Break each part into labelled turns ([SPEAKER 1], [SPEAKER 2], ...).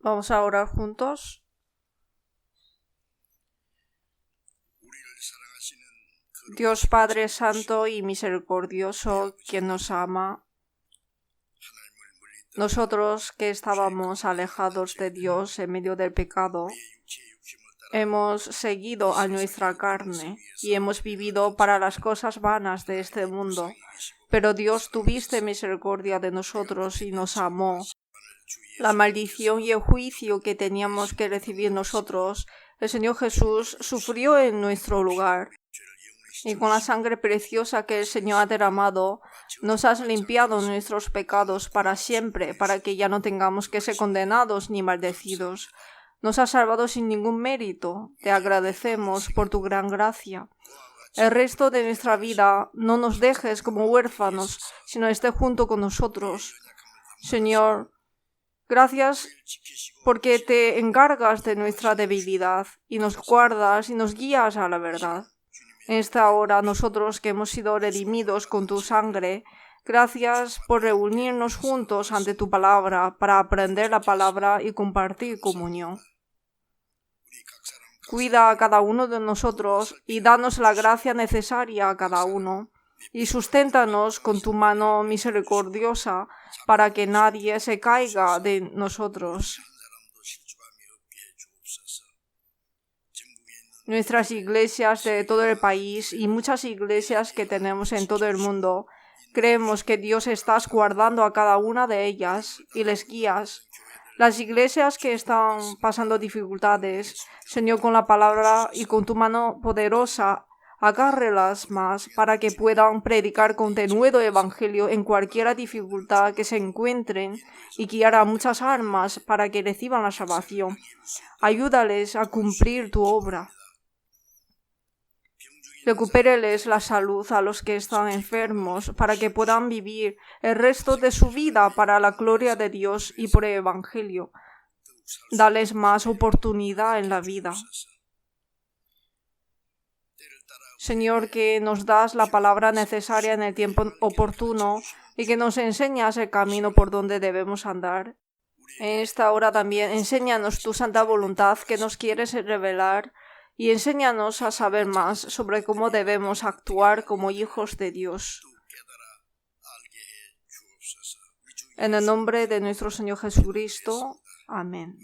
[SPEAKER 1] Vamos a orar juntos. Dios Padre Santo y Misericordioso, quien nos ama, nosotros que estábamos alejados de Dios en medio del pecado, hemos seguido a nuestra carne y hemos vivido para las cosas vanas de este mundo. Pero Dios, tuviste misericordia de nosotros y nos amó. La maldición y el juicio que teníamos que recibir nosotros, el Señor Jesús sufrió en nuestro lugar. Y con la sangre preciosa que el Señor ha derramado, nos has limpiado nuestros pecados para siempre, para que ya no tengamos que ser condenados ni maldecidos. Nos has salvado sin ningún mérito. Te agradecemos por tu gran gracia. El resto de nuestra vida no nos dejes como huérfanos, sino esté junto con nosotros. Señor, gracias porque te encargas de nuestra debilidad y nos guardas y nos guías a la verdad. En esta hora, nosotros que hemos sido redimidos con tu sangre, gracias por reunirnos juntos ante tu palabra para aprender la palabra y compartir comunión. Cuida a cada uno de nosotros y danos la gracia necesaria a cada uno, y susténtanos con tu mano misericordiosa para que nadie se caiga de nosotros. Nuestras iglesias de todo el país y muchas iglesias que tenemos en todo el mundo, creemos que Dios estás guardando a cada una de ellas y les guías. Las iglesias que están pasando dificultades, Señor, con la palabra y con tu mano poderosa, agárrelas más para que puedan predicar con denuedo evangelio en cualquier dificultad que se encuentren y guiar a muchas almas para que reciban la salvación. Ayúdales a cumplir tu obra. Recupéreles la salud a los que están enfermos para que puedan vivir el resto de su vida para la gloria de Dios y por el evangelio. Dales más oportunidad en la vida. Señor, que nos das la palabra necesaria en el tiempo oportuno y que nos enseñas el camino por donde debemos andar. En esta hora también enséñanos tu santa voluntad que nos quieres revelar y enséñanos a saber más sobre cómo debemos actuar como hijos de Dios. En el nombre de nuestro Señor Jesucristo. Amén.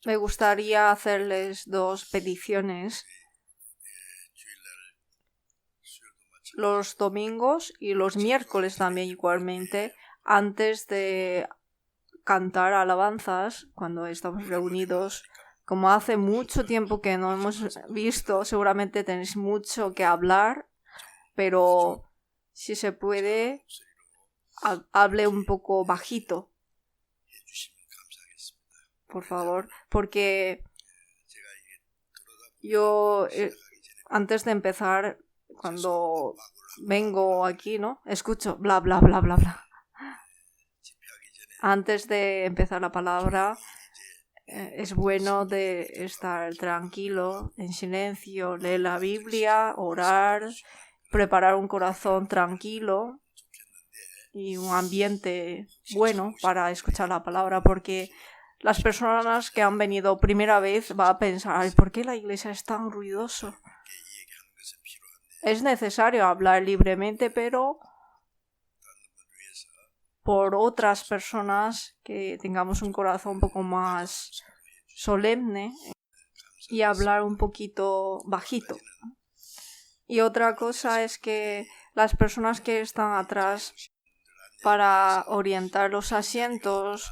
[SPEAKER 1] Me gustaría hacerles dos peticiones. Los domingos y los miércoles también igualmente, antes de cantar alabanzas, cuando estamos reunidos, como hace mucho tiempo que no hemos visto, seguramente tenéis mucho que hablar, pero si se puede, hable un poco bajito, por favor, porque yo antes de empezar, cuando vengo aquí, ¿no? Escucho bla bla bla bla bla. Antes de empezar la palabra, es bueno de estar tranquilo, en silencio, leer la Biblia, orar, preparar un corazón tranquilo y un ambiente bueno para escuchar la palabra, porque las personas que han venido primera vez van a pensar, ¿por qué la iglesia es tan ruidoso? Es necesario hablar libremente, pero por otras personas que tengamos un corazón un poco más solemne y hablar un poquito bajito. Y otra cosa es que las personas que están atrás, para orientar los asientos,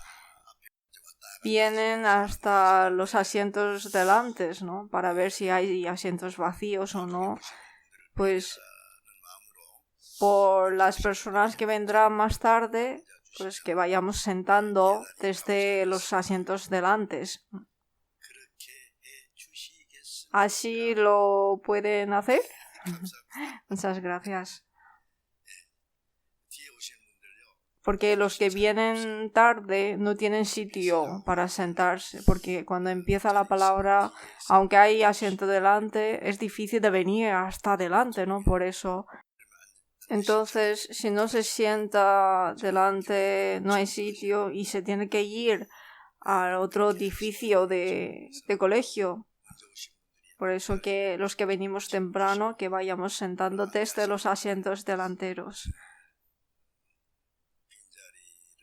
[SPEAKER 1] vienen hasta los asientos delante, ¿no? Para ver si hay asientos vacíos o no. Pues por las personas que vendrán más tarde, pues que vayamos sentando desde los asientos delantes. ¿Así lo pueden hacer? Muchas gracias. Porque los que vienen tarde no tienen sitio para sentarse, porque cuando empieza la palabra, aunque hay asiento delante, es difícil de venir hasta adelante, ¿no? Por eso Entonces, si no se sienta delante, no hay sitio y se tiene que ir al otro edificio de colegio. Por eso que los que venimos temprano, que vayamos sentando desde los asientos delanteros.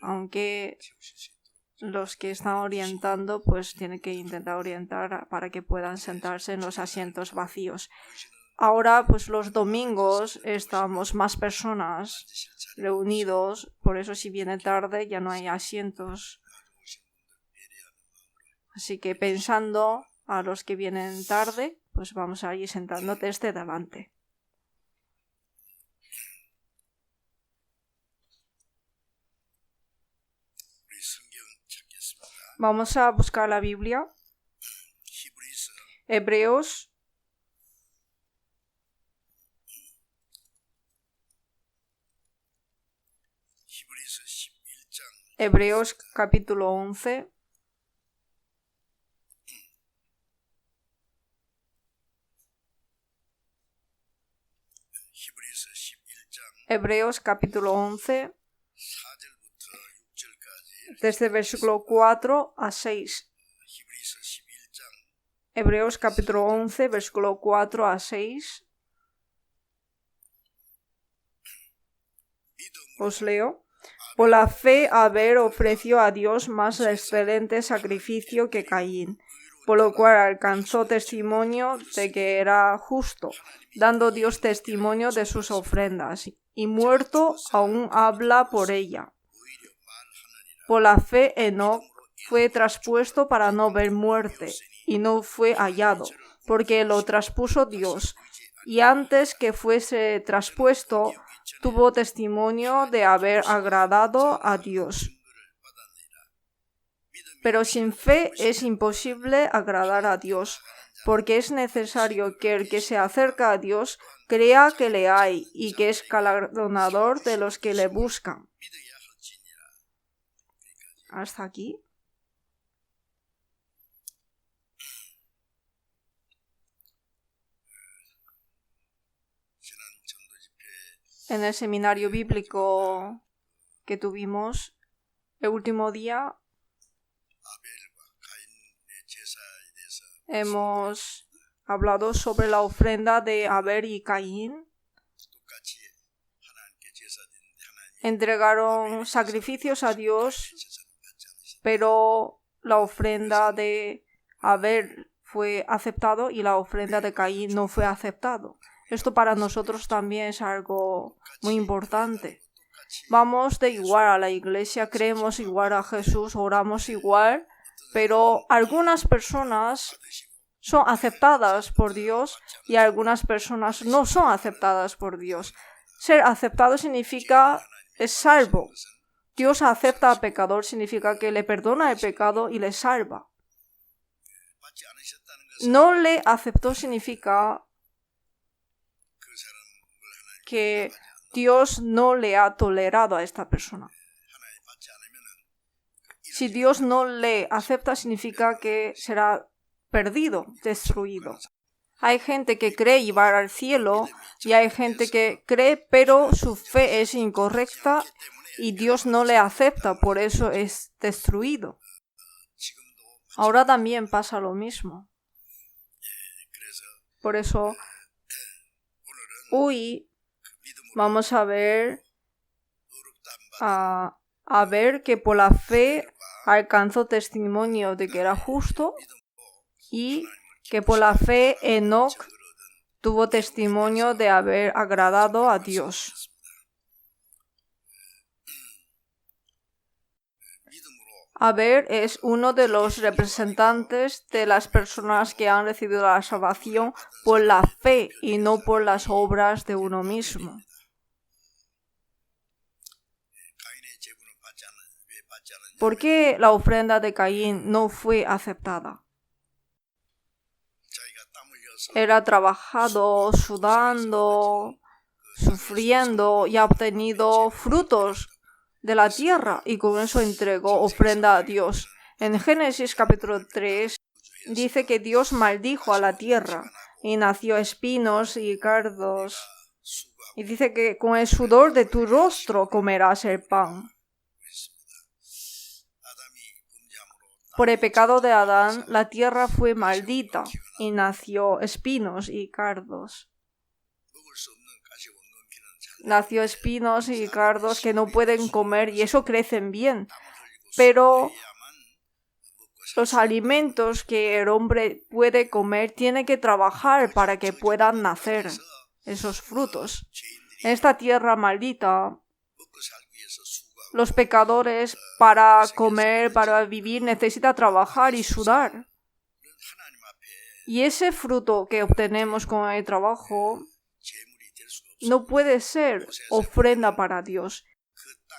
[SPEAKER 1] Aunque los que están orientando, pues tienen que intentar orientar para que puedan sentarse en los asientos vacíos. Ahora, pues los domingos estamos más personas reunidos, por eso si viene tarde ya no hay asientos. Así que pensando a los que vienen tarde, pues vamos a ir sentando desde delante. Vamos a buscar la Biblia. Hebreos capítulo 11. Hebreos capítulo 11, desde versículo 4 a 6. Hebreos capítulo 11, versículo 4 a 6. Os leo. Por la fe Abel ofreció a Dios más excelente sacrificio que Caín, por lo cual alcanzó testimonio de que era justo, dando Dios testimonio de sus ofrendas, y muerto aún habla por ella. Por la fe Enoc fue traspuesto para no ver muerte, y no fue hallado, porque lo traspuso Dios, y antes que fuese traspuesto, tuvo testimonio de haber agradado a Dios. Pero sin fe es imposible agradar a Dios, porque es necesario que el que se acerca a Dios crea que le hay y que es galardonador de los que le buscan. Hasta aquí. En el seminario bíblico que tuvimos el último día, hemos hablado sobre la ofrenda de Abel y Caín. Entregaron sacrificios a Dios, pero la ofrenda de Abel fue aceptado y la ofrenda de Caín no fue aceptado. Esto para nosotros también es algo muy importante. Vamos de igual a la iglesia, creemos igual a Jesús, oramos igual, pero algunas personas son aceptadas por Dios y algunas personas no son aceptadas por Dios. Ser aceptado significa es salvo. Dios acepta al pecador significa que le perdona el pecado y le salva. No le aceptó significa que Dios no le ha tolerado a esta persona. Si Dios no le acepta significa que será perdido, destruido. Hay gente que cree y va al cielo y hay gente que cree pero su fe es incorrecta y Dios no le acepta, por eso es destruido. Ahora también pasa lo mismo. Por eso hoy vamos a ver que por la fe alcanzó testimonio de que era justo y que por la fe Enoc tuvo testimonio de haber agradado a Dios. Abel es uno de los representantes de las personas que han recibido la salvación por la fe y no por las obras de uno mismo. ¿Por qué la ofrenda de Caín no fue aceptada? Él ha trabajado, sudando, sufriendo y ha obtenido frutos de la tierra y con eso entregó ofrenda a Dios. En Génesis capítulo 3 dice que Dios maldijo a la tierra y nació espinos y cardos Y dice que con el sudor de tu rostro comerás el pan. Por el pecado de Adán, la tierra fue maldita y nació espinos y cardos. Nació espinos y cardos que no pueden comer y eso crecen bien. Pero los alimentos que el hombre puede comer tiene que trabajar para que puedan nacer esos frutos. En esta tierra maldita, los pecadores para comer, para vivir, necesitan trabajar y sudar. Y ese fruto que obtenemos con el trabajo no puede ser ofrenda para Dios.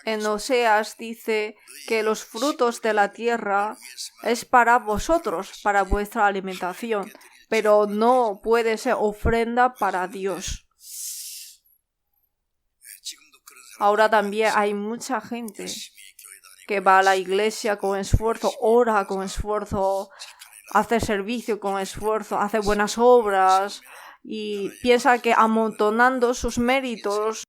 [SPEAKER 1] En Oseas dice que los frutos de la tierra es para vosotros, para vuestra alimentación, pero no puede ser ofrenda para Dios. Ahora también hay mucha gente que va a la iglesia con esfuerzo, ora con esfuerzo, hace servicio con esfuerzo, hace buenas obras y piensa que amontonando sus méritos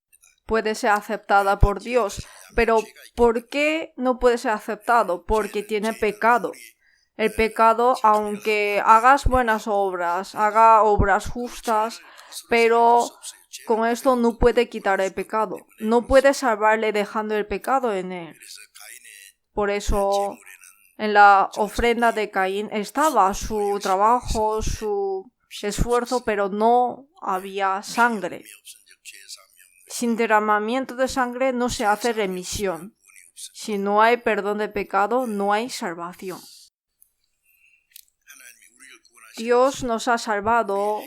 [SPEAKER 1] puede ser aceptada por Dios. Pero ¿por qué no puede ser aceptado? Porque tiene pecado. El pecado, aunque hagas buenas obras, haga obras justas, pero con esto no puede quitar el pecado. No puede salvarle dejando el pecado en él. Por eso, en la ofrenda de Caín estaba su trabajo, su esfuerzo, pero no había sangre. Sin derramamiento de sangre no se hace remisión. Si no hay perdón de pecado, no hay salvación. Dios nos ha salvado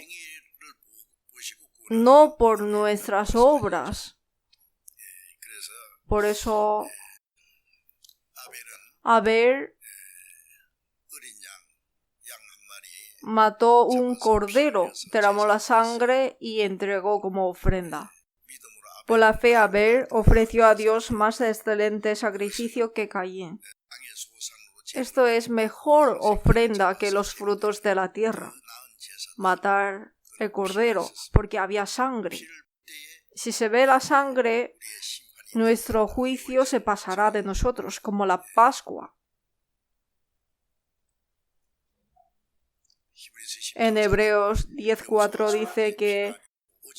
[SPEAKER 1] no por nuestras obras. Por eso, Abel mató un cordero, derramó la sangre y entregó como ofrenda. Por la fe, Abel ofreció a Dios más excelente sacrificio que Caín. Esto es mejor ofrenda que los frutos de la tierra. Matar el cordero, porque había sangre. Si se ve la sangre, nuestro juicio se pasará de nosotros, como la Pascua. En Hebreos 10:4 dice que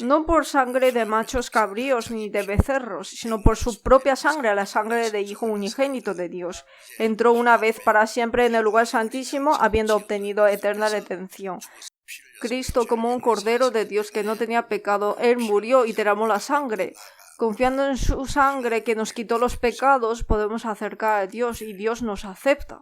[SPEAKER 1] no por sangre de machos cabríos ni de becerros, sino por su propia sangre, la sangre del Hijo unigénito de Dios. Entró una vez para siempre en el lugar santísimo, habiendo obtenido eterna redención. Cristo, como un cordero de Dios que no tenía pecado, Él murió y derramó la sangre. Confiando en su sangre que nos quitó los pecados, podemos acercar a Dios y Dios nos acepta.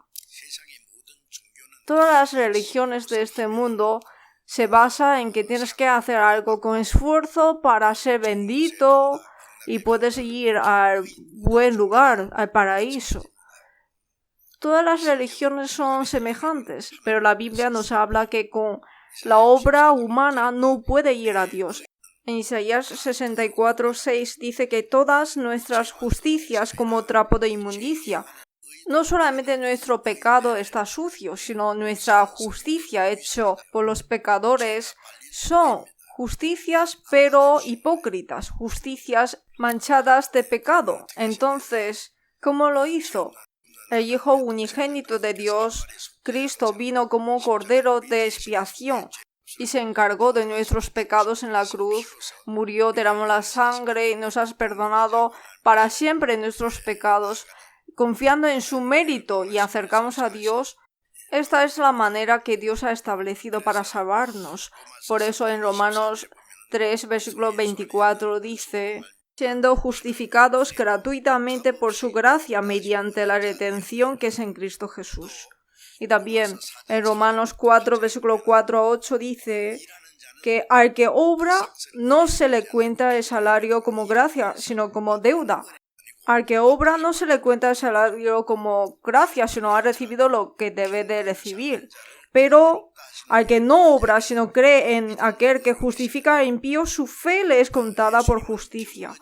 [SPEAKER 1] Todas las religiones de este mundo se basa en que tienes que hacer algo con esfuerzo para ser bendito y puedes ir al buen lugar, al paraíso. Todas las religiones son semejantes, pero la Biblia nos habla que con la obra humana no puede ir a Dios. En Isaías 64:6 dice que todas nuestras justicias como trapo de inmundicia. No solamente nuestro pecado está sucio, sino nuestra justicia hecho por los pecadores son justicias pero hipócritas, justicias manchadas de pecado. Entonces, ¿cómo lo hizo? El Hijo unigénito de Dios, Cristo, vino como un cordero de expiación y se encargó de nuestros pecados en la cruz, murió, derramó la sangre y nos has perdonado para siempre nuestros pecados. Confiando en su mérito y acercamos a Dios, esta es la manera que Dios ha establecido para salvarnos. Por eso en Romanos 3, versículo 24 dice: siendo justificados gratuitamente por su gracia mediante la redención que es en Cristo Jesús. Y también en Romanos 4, versículo 4 a 8 dice que al que obra no se le cuenta el salario como gracia, sino como deuda. Al que obra no se le cuenta el salario como gracia, sino ha recibido lo que debe de recibir. Pero al que no obra, sino cree en aquel que justifica al impío, su fe le es contada por justicia.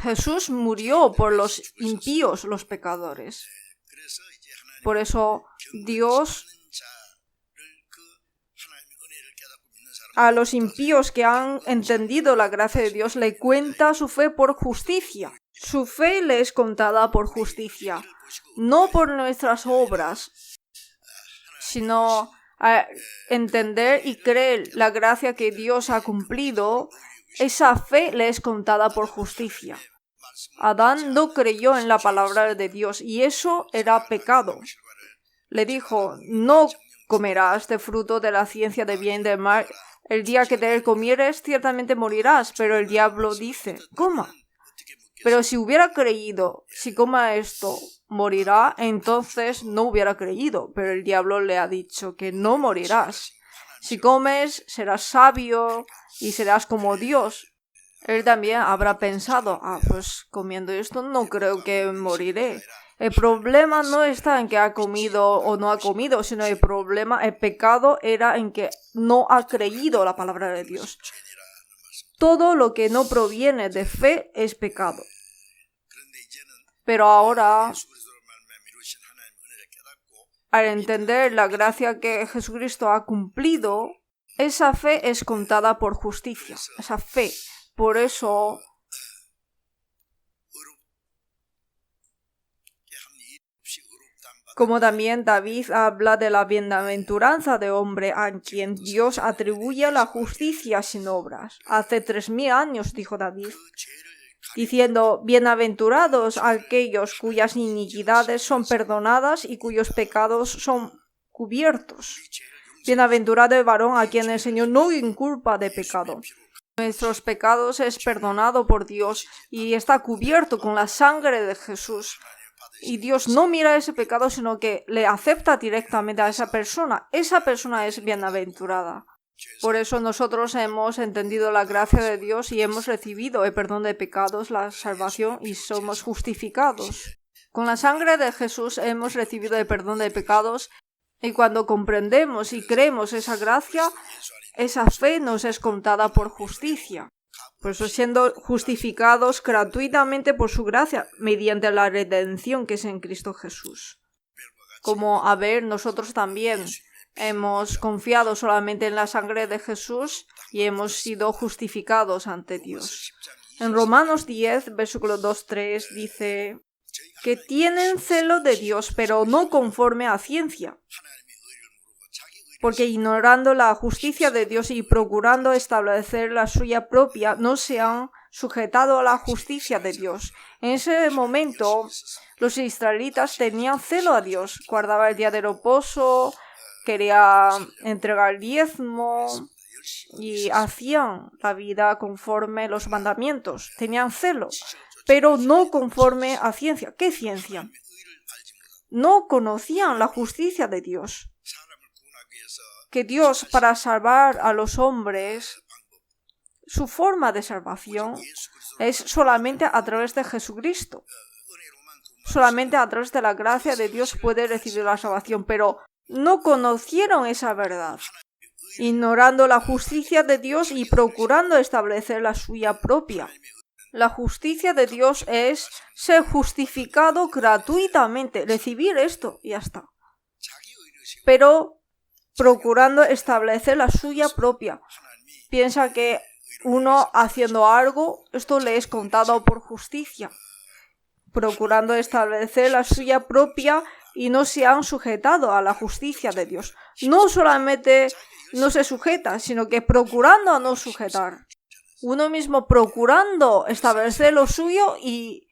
[SPEAKER 1] Jesús murió por los impíos, los pecadores. Por eso Dios a los impíos que han entendido la gracia de Dios le cuenta su fe por justicia. Su fe le es contada por justicia, no por nuestras obras, sino a entender y creer la gracia que Dios ha cumplido. Esa fe le es contada por justicia. Adán no creyó en la palabra de Dios y eso era pecado. Le dijo, no comerás de fruto de la ciencia de bien y del mal. El día que de él comieres, ciertamente morirás. Pero el diablo dice, coma. Pero si hubiera creído, si coma esto, morirá, entonces no hubiera creído. Pero el diablo le ha dicho que no morirás. Si comes, serás sabio y serás como Dios. Él también habrá pensado, pues comiendo esto no creo que moriré. El problema no está en que ha comido o no ha comido, sino el pecado era en que no ha creído la palabra de Dios. Todo lo que no proviene de fe es pecado. Pero ahora, al entender la gracia que Jesucristo ha cumplido, esa fe es contada por justicia. Esa fe. Por eso, como también David habla de la bienaventuranza de hombre a quien Dios atribuye la justicia sin obras. Hace 3000 años dijo David, diciendo, bienaventurados aquellos cuyas iniquidades son perdonadas y cuyos pecados son cubiertos. Bienaventurado el varón a quien el Señor no inculpa de pecado. Nuestros pecados es perdonado por Dios y está cubierto con la sangre de Jesús. Y Dios no mira ese pecado, sino que le acepta directamente a esa persona. Esa persona es bienaventurada. Por eso nosotros hemos entendido la gracia de Dios y hemos recibido el perdón de pecados, la salvación y somos justificados. Con la sangre de Jesús hemos recibido el perdón de pecados y cuando comprendemos y creemos esa gracia, esa fe nos es contada por justicia. Por eso siendo justificados gratuitamente por su gracia, mediante la redención que es en Cristo Jesús. Como Abel, nosotros también hemos confiado solamente en la sangre de Jesús y hemos sido justificados ante Dios. En Romanos 10, versículo 2-3 dice que tienen celo de Dios, pero no conforme a ciencia. Porque ignorando la justicia de Dios y procurando establecer la suya propia, no se han sujetado a la justicia de Dios. En ese momento, los israelitas tenían celo a Dios, guardaban el día de reposo, quería entregar diezmo y hacían la vida conforme los mandamientos. Tenían celo, pero no conforme a ciencia. ¿Qué ciencia? No conocían la justicia de Dios. Que Dios, para salvar a los hombres, su forma de salvación es solamente a través de Jesucristo. Solamente a través de la gracia de Dios puede recibir la salvación, pero no conocieron esa verdad, ignorando la justicia de Dios y procurando establecer la suya propia. La justicia de Dios es ser justificado gratuitamente, recibir esto y ya está. Pero procurando establecer la suya propia. Piensa que uno haciendo algo, esto le es contado por justicia. Procurando establecer la suya propia y no se han sujetado a la justicia de Dios. No solamente no se sujeta, sino que procurando no sujetar. Uno mismo procurando establecer lo suyo y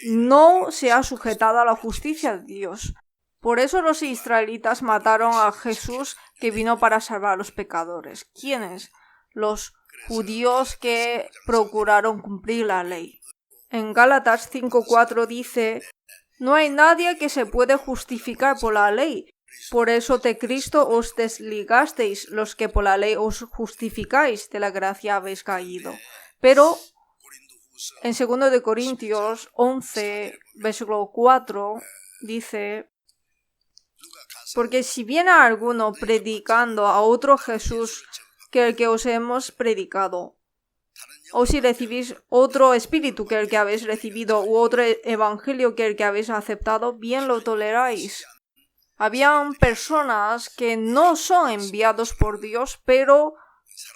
[SPEAKER 1] no se ha sujetado a la justicia de Dios. Por eso los israelitas mataron a Jesús que vino para salvar a los pecadores. ¿Quiénes? Los judíos que procuraron cumplir la ley. En Gálatas 5:4 dice, no hay nadie que se puede justificar por la ley. Por eso de Cristo os desligasteis los que por la ley os justificáis, de la gracia habéis caído. Pero en 2 de Corintios 11, versículo 4, dice, porque si viene alguno predicando a otro Jesús que el que os hemos predicado, o si recibís otro espíritu que el que habéis recibido, u otro evangelio que el que habéis aceptado, bien lo toleráis. Habían personas que no son enviados por Dios, pero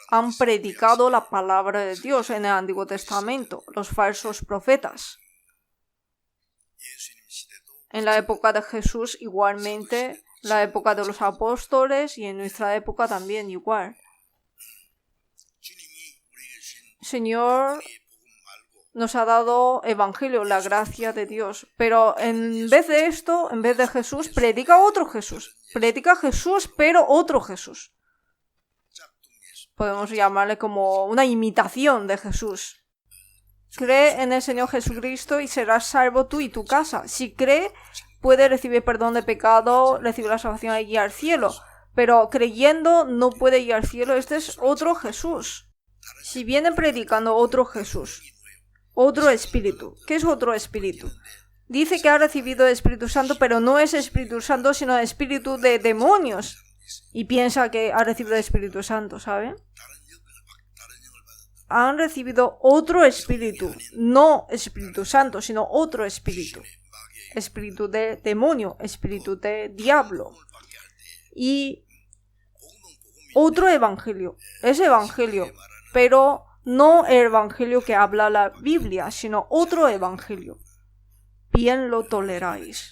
[SPEAKER 1] han predicado la palabra de Dios en el Antiguo Testamento, los falsos profetas. En la época de Jesús igualmente, la época de los apóstoles y en nuestra época también igual. Señor nos ha dado evangelio, la gracia de Dios, pero en vez de esto, en vez de Jesús, predica otro Jesús. Predica Jesús, pero otro Jesús. Podemos llamarle como una imitación de Jesús. Cree en el Señor Jesucristo y serás salvo tú y tu casa. Si cree, puede recibir perdón de pecado, recibir la salvación y ir al cielo. Pero creyendo no puede ir al cielo. Este es otro Jesús. Si viene predicando otro Jesús, otro espíritu. ¿Qué es otro espíritu? Dice que ha recibido el Espíritu Santo, pero no es Espíritu Santo, sino espíritu de demonios. Y piensa que ha recibido el Espíritu Santo, ¿saben? Han recibido otro espíritu, no Espíritu Santo, sino otro espíritu. Espíritu de demonio, espíritu de diablo. Y otro evangelio. Es evangelio, pero no el evangelio que habla la Biblia, sino otro evangelio. Bien lo toleráis.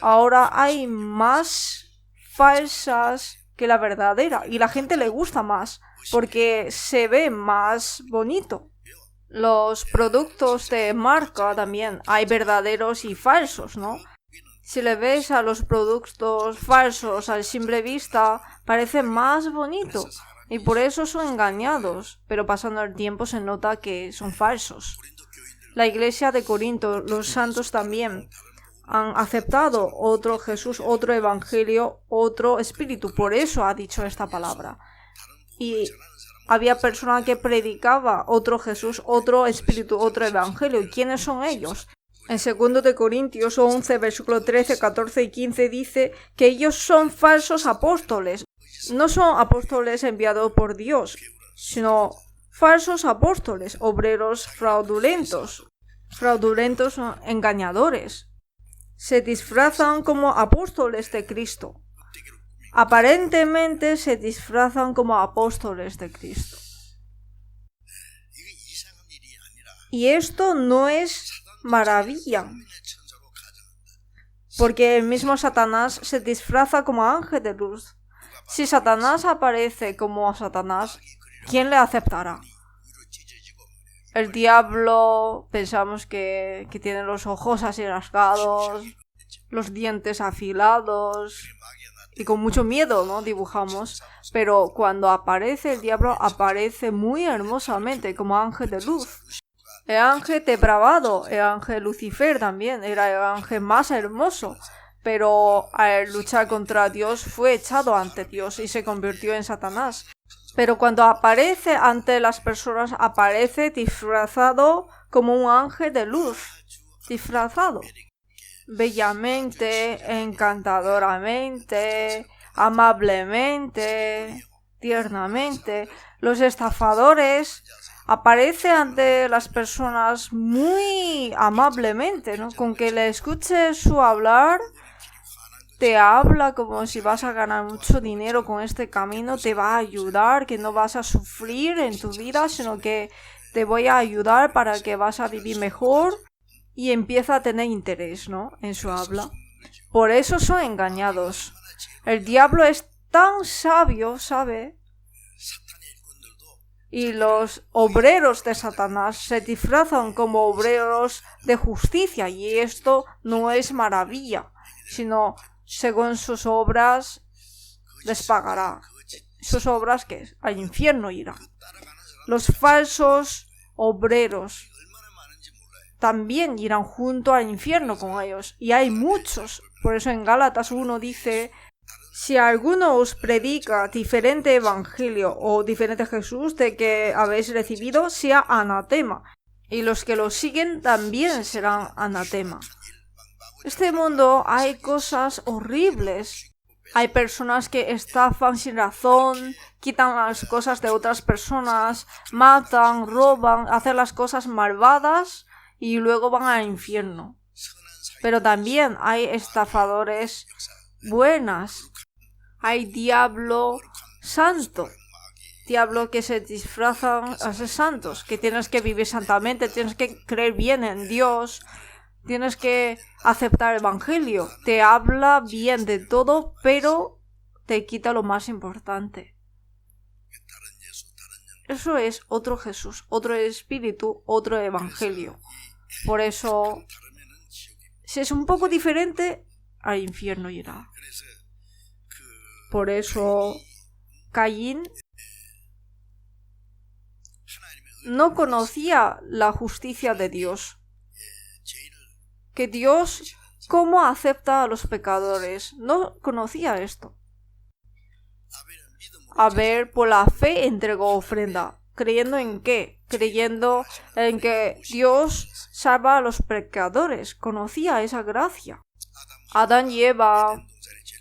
[SPEAKER 1] Ahora hay más falsas que la verdadera y la gente le gusta más porque se ve más bonito. Los productos de marca también hay verdaderos y falsos, ¿no? Si le ves a los productos falsos a simple vista, parece más bonito y por eso son engañados, pero pasando el tiempo se nota que son falsos. La iglesia de Corinto, los santos también han aceptado otro Jesús, otro evangelio, otro espíritu. Por eso ha dicho esta palabra. Y había personas que predicaba otro Jesús, otro espíritu, otro evangelio. ¿Y quiénes son ellos? En 2 de Corintios 11, versículo 13, 14 y 15 dice que ellos son falsos apóstoles. No son apóstoles enviados por Dios, sino falsos apóstoles, obreros fraudulentos engañadores. Se disfrazan como apóstoles de Cristo. Aparentemente se disfrazan como apóstoles de Cristo. Y esto no es maravilla, porque el mismo Satanás se disfraza como ángel de luz. Si Satanás aparece como Satanás, ¿quién le aceptará? El diablo, pensamos que tiene los ojos así rasgados, los dientes afilados y con mucho miedo, ¿no? Dibujamos. Pero cuando aparece el diablo, aparece muy hermosamente como ángel de luz. El ángel depravado, el ángel Lucifer también, era el ángel más hermoso. Pero al luchar contra Dios fue echado ante Dios y se convirtió en Satanás. Pero cuando aparece ante las personas, aparece disfrazado como un ángel de luz. Disfrazado. Bellamente, encantadoramente, amablemente, tiernamente. Los estafadores aparecen ante las personas muy amablemente, ¿no? Con que le escuches su hablar, te habla como si vas a ganar mucho dinero con este camino, te va a ayudar, que no vas a sufrir en tu vida, sino que te voy a ayudar para que vas a vivir mejor, y empieza a tener interés, ¿no? En su habla. Por eso son engañados. El diablo es tan sabio, ¿sabe? Y los obreros de Satanás se disfrazan como obreros de justicia, y esto no es maravilla, sino según sus obras les pagará. Sus obras, ¿qué es? Al infierno irán. Los falsos obreros también irán junto al infierno con ellos, y hay muchos. Por eso en Gálatas 1 dice: si alguno os predica diferente evangelio o diferente Jesús de que habéis recibido, sea anatema, y los que lo siguen también serán anatema. En este mundo hay cosas horribles. Hay personas que estafan sin razón, quitan las cosas de otras personas, matan, roban, hacen las cosas malvadas y luego van al infierno. Pero también hay estafadores buenas. Hay diablo santo. diablo que se disfrazan a ser santos, que tienes que vivir santamente, tienes que creer bien en Dios, tienes que aceptar el evangelio. Te habla bien de todo, pero te quita lo más importante. Eso es otro Jesús, otro espíritu, otro evangelio. Por eso, si es un poco diferente, al infierno irá. Por eso, Caín no conocía la justicia de Dios. Que Dios, ¿cómo acepta a los pecadores? No conocía esto. Abel por la fe entregó ofrenda. ¿Creyendo en qué? Creyendo en que Dios salva a los pecadores. Conocía esa gracia. Adán y Eva,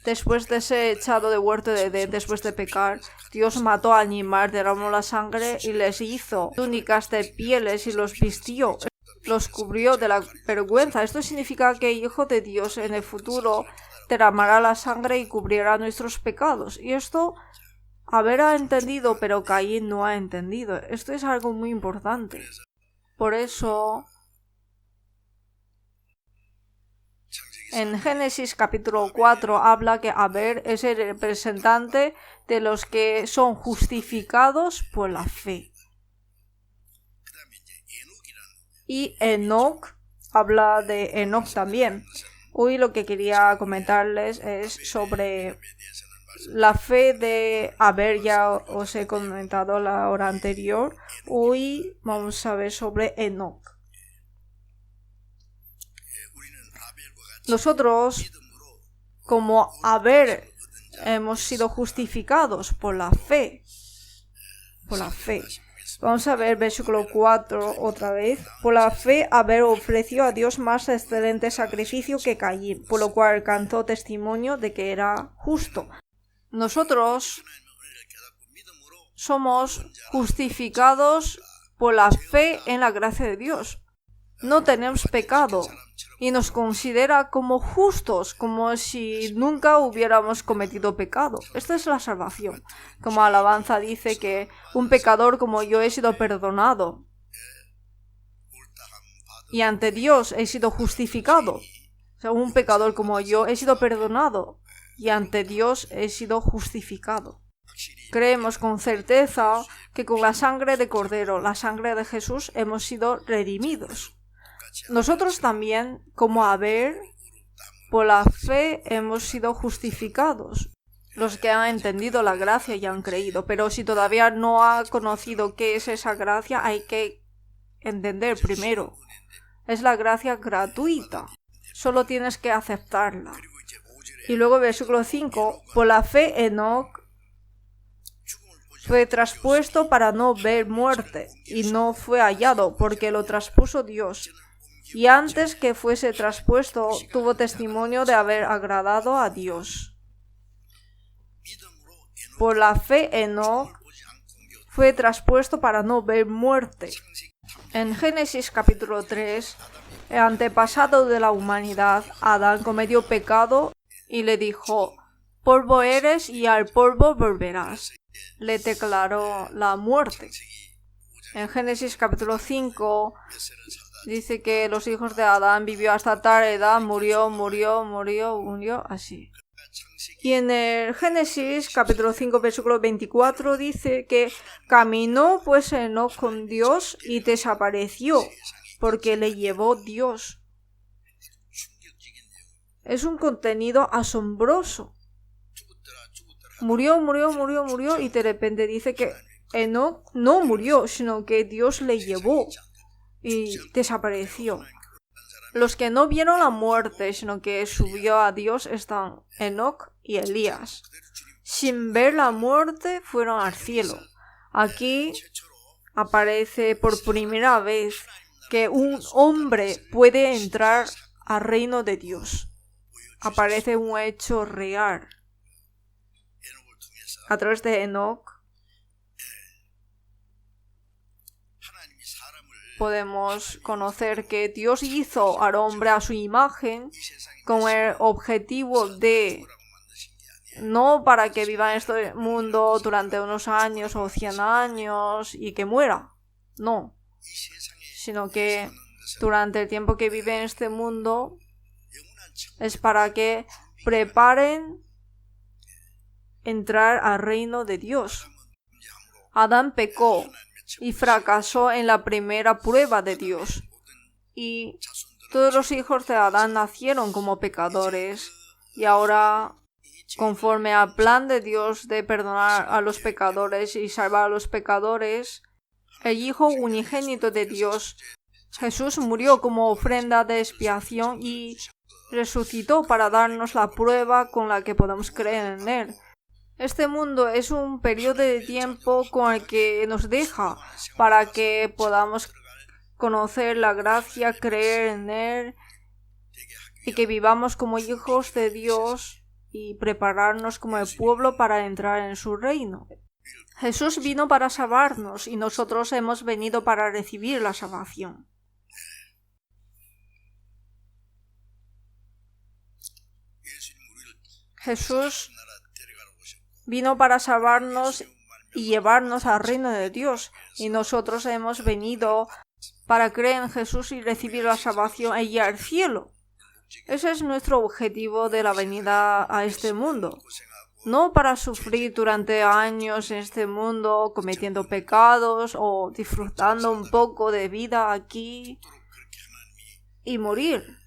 [SPEAKER 1] después de ser echado de huerto de Edén, después de pecar, Dios mató al animal, derramó la sangre y les hizo túnicas de pieles y los vistió. Los cubrió de la vergüenza. Esto significa que el Hijo de Dios en el futuro derramará la sangre y cubrirá nuestros pecados. Y esto Abel ha entendido, pero Caín no ha entendido. Esto es algo muy importante. Por eso, en Génesis capítulo 4 habla que Abel es el representante de los que son justificados por la fe. Y Enoc, habla de Enoc también. Hoy lo que quería comentarles es sobre la fe de Abel. Ya os he comentado la hora anterior. Hoy vamos a ver sobre Enoc. Nosotros, como Abel, hemos sido justificados por la fe. Por la fe. Vamos a ver versículo 4 otra vez. Por la fe Abel ofreció a Dios más excelente sacrificio que Caín, por lo cual alcanzó testimonio de que era justo. Nosotros somos justificados por la fe en la gracia de Dios. No tenemos pecado y nos considera como justos, como si nunca hubiéramos cometido pecado. Esta es la salvación. Como alabanza dice que un pecador como yo he sido perdonado y ante Dios he sido justificado. O sea, un pecador como yo he sido perdonado y ante Dios he sido justificado. Creemos con certeza que con la sangre de Cordero, la sangre de Jesús, hemos sido redimidos. Nosotros también, como Abel, por la fe hemos sido justificados. Los que han entendido la gracia y han creído, pero si todavía no ha conocido qué es esa gracia, hay que entender primero. Es la gracia gratuita. Solo tienes que aceptarla. Y luego versículo 5, por la fe Enoc fue traspuesto para no ver muerte, y no fue hallado, porque lo traspuso Dios. Y antes que fuese traspuesto, tuvo testimonio de haber agradado a Dios. Por la fe Enoc fue traspuesto para no ver muerte. En Génesis capítulo 3, el antepasado de la humanidad, Adán, cometió pecado y le dijo: polvo eres y al polvo volverás. Le declaró la muerte. En Génesis capítulo 5 dice que los hijos de Adán vivió hasta tal edad, murió, así. Y en el Génesis capítulo 5 versículo 24 dice que caminó pues Enoc con Dios y desapareció, porque le llevó Dios. Es un contenido asombroso. Murió y de repente dice que Enoc no murió, sino que Dios le llevó y desapareció. Los que no vieron la muerte, sino que subió a Dios, están Enoc y Elías. Sin ver la muerte, fueron al cielo. Aquí aparece por primera vez que un hombre puede entrar al reino de Dios. Aparece un hecho real. A través de Enoc podemos conocer que Dios hizo al hombre a su imagen con el objetivo de no para que viva en este mundo durante unos años o 100 años y que muera, no, sino que durante el tiempo que vive en este mundo es para que preparen entrar al reino de Dios. Adán pecó y fracasó en la primera prueba de Dios. Y todos los hijos de Adán nacieron como pecadores. Y ahora, conforme al plan de Dios de perdonar a los pecadores y salvar a los pecadores, el Hijo unigénito de Dios, Jesús, murió como ofrenda de expiación y resucitó para darnos la prueba con la que podemos creer en Él. Este mundo es un periodo de tiempo con el que nos deja para que podamos conocer la gracia, creer en Él y que vivamos como hijos de Dios y prepararnos como el pueblo para entrar en su reino. Jesús vino para salvarnos y nosotros hemos venido para recibir la salvación. Jesús vino para salvarnos y llevarnos al reino de Dios, y nosotros hemos venido para creer en Jesús y recibir la salvación e ir al cielo. Ese es nuestro objetivo de la venida a este mundo. No para sufrir durante años en este mundo cometiendo pecados o disfrutando un poco de vida aquí y morir.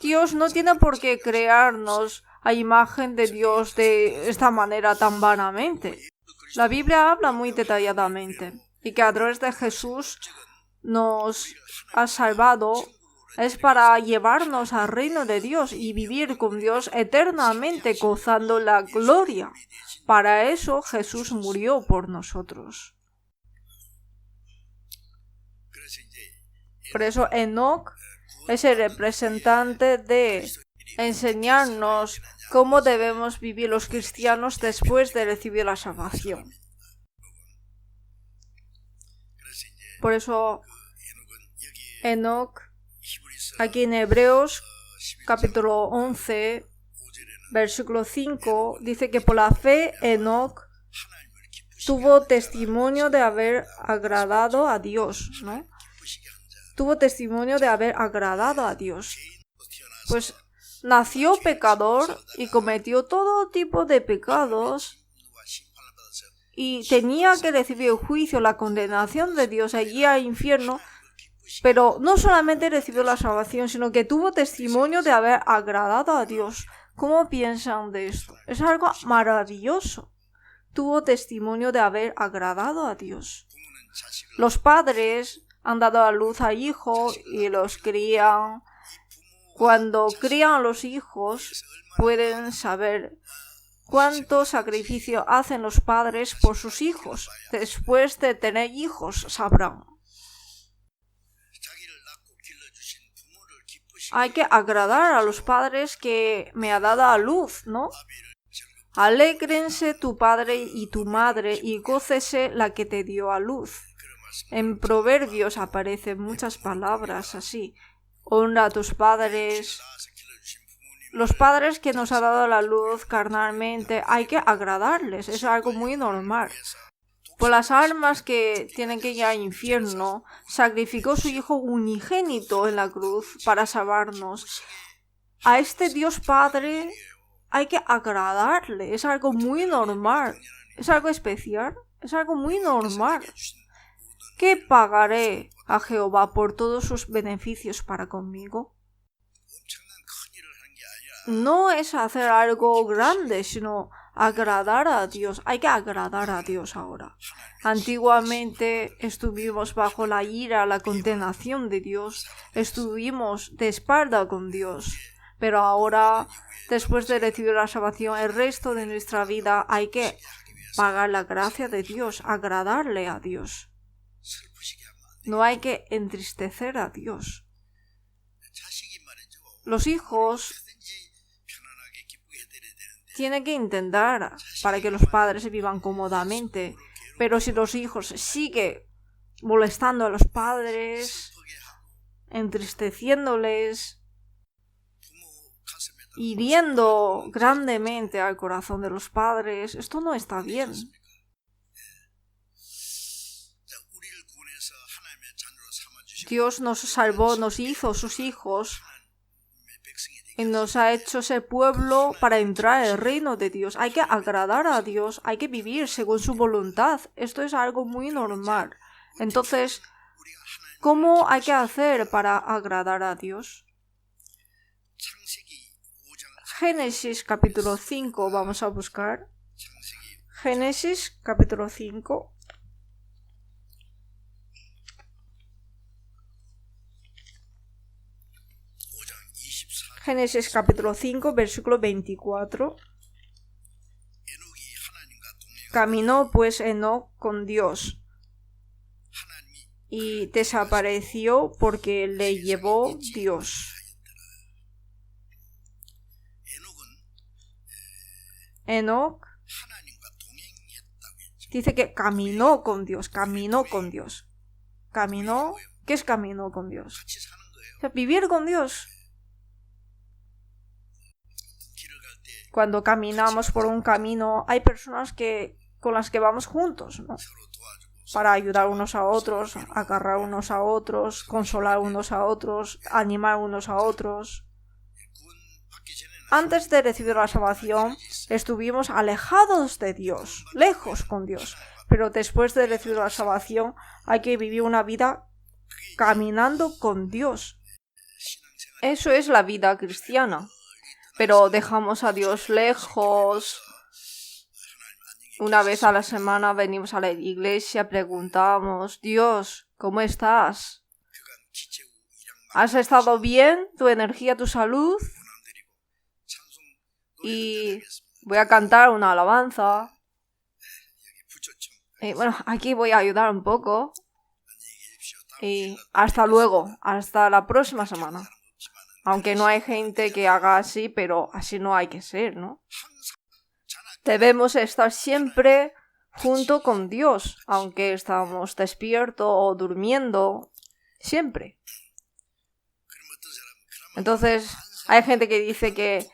[SPEAKER 1] Dios no tiene por qué crearnos a imagen de Dios de esta manera tan vanamente. La Biblia habla muy detalladamente y que a través de Jesús nos ha salvado es para llevarnos al reino de Dios y vivir con Dios eternamente gozando la gloria. Para eso Jesús murió por nosotros. Por eso Enoc es el representante de enseñarnos cómo debemos vivir los cristianos después de recibir la salvación. Por eso Enoc, aquí en Hebreos capítulo 11, versículo 5, dice que por la fe Enoc tuvo testimonio de haber agradado a Dios, ¿no? Tuvo testimonio de haber agradado a Dios. Pues nació pecador y cometió todo tipo de pecados y tenía que recibir el juicio, la condenación de Dios allí al infierno, pero no solamente recibió la salvación, sino que tuvo testimonio de haber agradado a Dios. ¿Cómo piensan de esto? Es algo maravilloso. Tuvo testimonio de haber agradado a Dios. Los padres han dado a luz a hijos y los crían. Cuando crían a los hijos, pueden saber cuánto sacrificio hacen los padres por sus hijos. Después de tener hijos, sabrán. Hay que agradar a los padres que me ha dado a luz, ¿no? Alégrense tu padre y tu madre y gócese la que te dio a luz. En Proverbios aparecen muchas palabras así. Honra a tus padres. Los padres que nos ha dado la luz carnalmente, hay que agradarles. Es algo muy normal. Por las almas que tienen que ir al infierno, sacrificó su Hijo unigénito en la cruz para salvarnos. A este Dios Padre hay que agradarle. Es algo muy normal. Es algo especial. Es algo muy normal. ¿Qué pagaré a Jehová por todos sus beneficios para conmigo? No es hacer algo grande, sino agradar a Dios. Hay que agradar a Dios ahora. Antiguamente estuvimos bajo la ira, la condenación de Dios. Estuvimos de espalda con Dios. Pero ahora, después de recibir la salvación, el resto de nuestra vida hay que pagar la gracia de Dios, agradarle a Dios. No hay que entristecer a Dios. Los hijos tienen que intentar para que los padres vivan cómodamente, pero si los hijos siguen molestando a los padres, entristeciéndoles, hiriendo grandemente al corazón de los padres. Esto no está bien. Dios nos salvó, nos hizo sus hijos y nos ha hecho ese pueblo para entrar al reino de Dios. Hay que agradar a Dios, hay que vivir según su voluntad. Esto es algo muy normal. Entonces, ¿cómo hay que hacer para agradar a Dios? Génesis capítulo 5, vamos a buscar. Génesis capítulo 5. Génesis capítulo 5, versículo 24. Caminó pues Enoc con Dios y desapareció porque le llevó Dios. Enoc dice que caminó con Dios, caminó con Dios. Caminó, ¿qué es caminó con Dios? O sea, vivir con Dios. Cuando caminamos por un camino, hay personas con las que vamos juntos, ¿no? Para ayudar unos a otros, agarrar unos a otros, consolar unos a otros, animar unos a otros. Antes de recibir la salvación, estuvimos alejados de Dios, lejos con Dios. Pero después de recibir la salvación, hay que vivir una vida caminando con Dios. Eso es la vida cristiana. Pero dejamos a Dios lejos. Una vez a la semana venimos a la iglesia, preguntamos: Dios, ¿cómo estás? ¿Has estado bien? ¿Tu energía, tu salud? Y voy a cantar una alabanza. Y bueno, aquí voy a ayudar un poco. Y hasta luego, hasta la próxima semana. Aunque no hay gente que haga así, pero así no hay que ser, ¿no? Debemos estar siempre junto con Dios, aunque estamos despiertos o durmiendo, siempre. Entonces, hay gente que dice que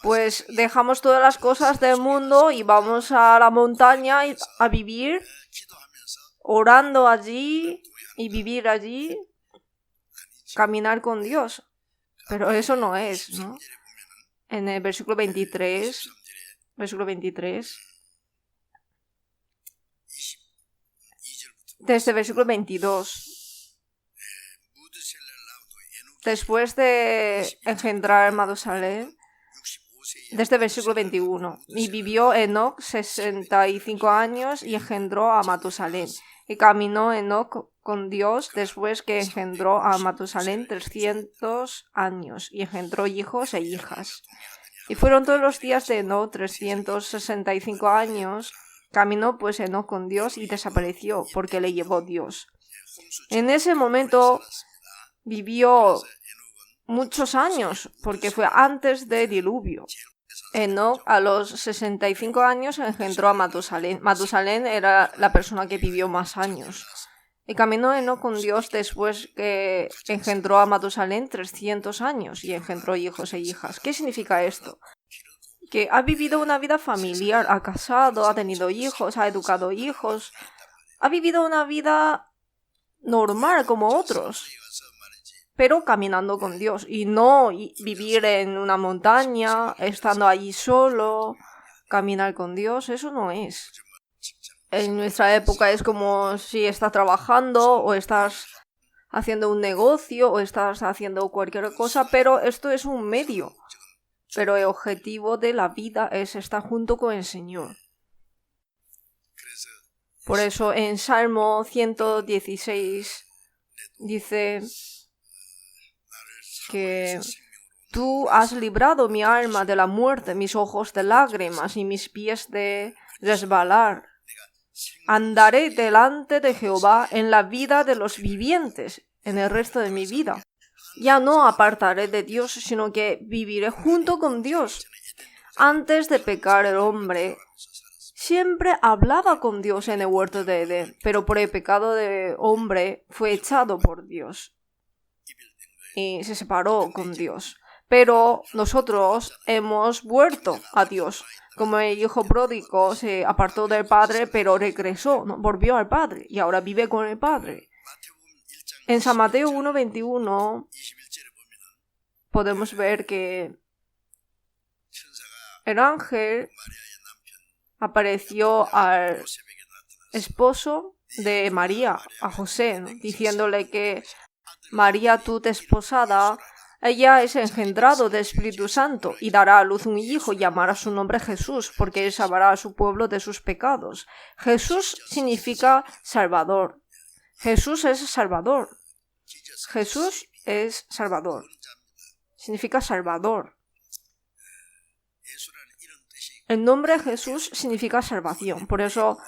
[SPEAKER 1] pues dejamos todas las cosas del mundo y vamos a la montaña a vivir, orando allí y vivir allí, caminar con Dios. Pero eso no es, ¿no? En el versículo 23, desde el versículo 22, después de engendrar Matusalén, desde el versículo 21, y vivió Enoc 65 años y engendró a Matusalén. Y caminó Enoc con Dios después que engendró a Matusalén 300 años y engendró hijos e hijas. Y fueron todos los días de Enoc 365 años. Caminó pues Enoc con Dios y desapareció porque le llevó Dios. En ese momento vivió muchos años porque fue antes del diluvio. Enoc a los 65 años engendró a Matusalén. Matusalén era la persona que vivió más años. Y caminó Enoc con Dios después que engendró a Matusalén 300 años y engendró hijos e hijas. ¿Qué significa esto? Que ha vivido una vida familiar, ha casado, ha tenido hijos, ha educado hijos, ha vivido una vida normal como otros, pero caminando con Dios y no vivir en una montaña, estando allí solo, caminar con Dios, eso no es. En nuestra época es como si estás trabajando o estás haciendo un negocio o estás haciendo cualquier cosa, pero esto es un medio. Pero el objetivo de la vida es estar junto con el Señor. Por eso en Salmo 116 dice que tú has librado mi alma de la muerte, mis ojos de lágrimas y mis pies de resbalar. Andaré delante de Jehová en la vida de los vivientes, en el resto de mi vida. Ya no apartaré de Dios, sino que viviré junto con Dios. Antes de pecar el hombre, siempre hablaba con Dios en el huerto de Edén, pero por el pecado del hombre fue echado por Dios y se separó con Dios. pero nosotros hemos vuelto a Dios. Como el hijo pródigo se apartó del padre, pero regresó, ¿no? Volvió al padre y ahora vive con el padre. En San Mateo 1:21 podemos ver que el ángel apareció al esposo de María, a José, ¿no? Diciéndole que María, tu desposada, ella es engendrado del Espíritu Santo y dará a luz un hijo y llamará su nombre Jesús, porque él salvará a su pueblo de sus pecados. Jesús significa Salvador. Jesús es Salvador. Jesús es Salvador. Significa Salvador. El nombre Jesús significa salvación. Por eso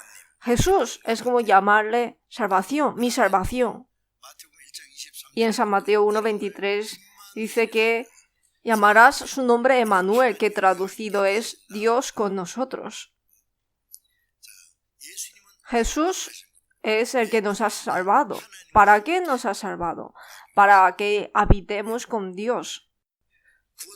[SPEAKER 1] Jesús es como llamarle salvación, mi salvación. Y en San Mateo 1:23 dice que llamarás su nombre Emmanuel, que traducido es Dios con nosotros. Jesús es el que nos ha salvado. ¿Para qué nos ha salvado? Para que habitemos con Dios.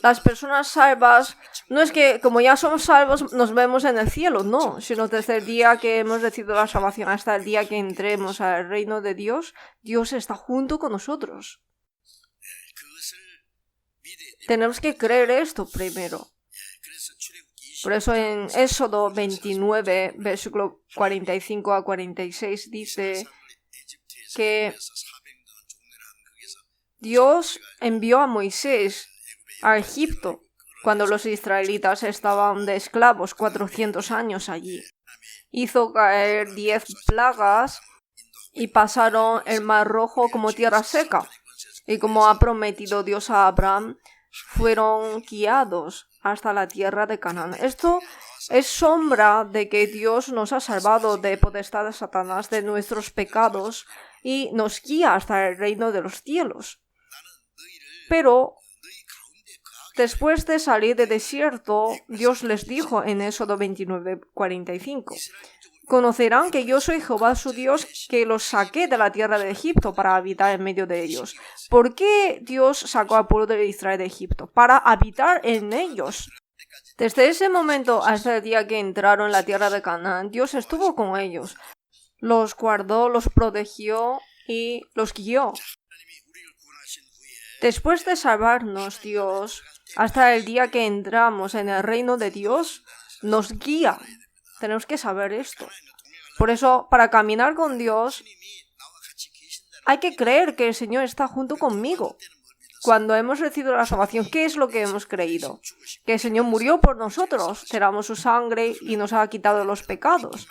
[SPEAKER 1] Las personas salvas no es que como ya somos salvos nos vemos en el cielo, no, sino desde el día que hemos recibido la salvación hasta el día que entremos al reino de Dios, Dios está junto con nosotros. Tenemos que creer esto primero. Por eso en Éxodo 29, versículo 45 a 46 dice que Dios envió a Moisés a Egipto cuando los israelitas estaban de esclavos 400 años allí. Hizo caer 10 plagas y pasaron el Mar Rojo como tierra seca. Y como ha prometido Dios a Abraham, fueron guiados hasta la tierra de Canaán. Esto es sombra de que Dios nos ha salvado de potestad de Satanás, de nuestros pecados, y nos guía hasta el reino de los cielos. Pero después de salir del desierto, Dios les dijo en Éxodo 29:45, conocerán que yo soy Jehová su Dios, que los saqué de la tierra de Egipto para habitar en medio de ellos. ¿Por qué Dios sacó al pueblo de Israel de Egipto? Para habitar en ellos. Desde ese momento hasta el día que entraron en la tierra de Canaán, Dios estuvo con ellos. Los guardó, los protegió y los guió. Después de salvarnos, Dios, hasta el día que entramos en el reino de Dios, nos guía. Tenemos que saber esto. Por eso, para caminar con Dios, hay que creer que el Señor está junto conmigo. Cuando hemos recibido la salvación, ¿qué es lo que hemos creído? Que el Señor murió por nosotros, derramó su sangre y nos ha quitado los pecados.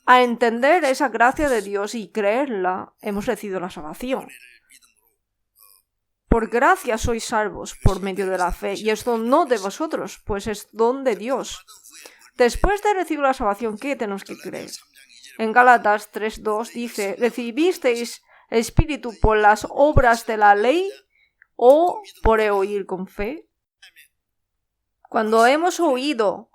[SPEAKER 1] A entender esa gracia de Dios y creerla, hemos recibido la salvación. Por gracia sois salvos por medio de la fe, y esto no de vosotros, pues es don de Dios. Después de recibir la salvación, ¿qué tenemos que creer? En Gálatas 3:2 dice, ¿recibisteis el Espíritu por las obras de la ley o por el oír con fe? Cuando hemos oído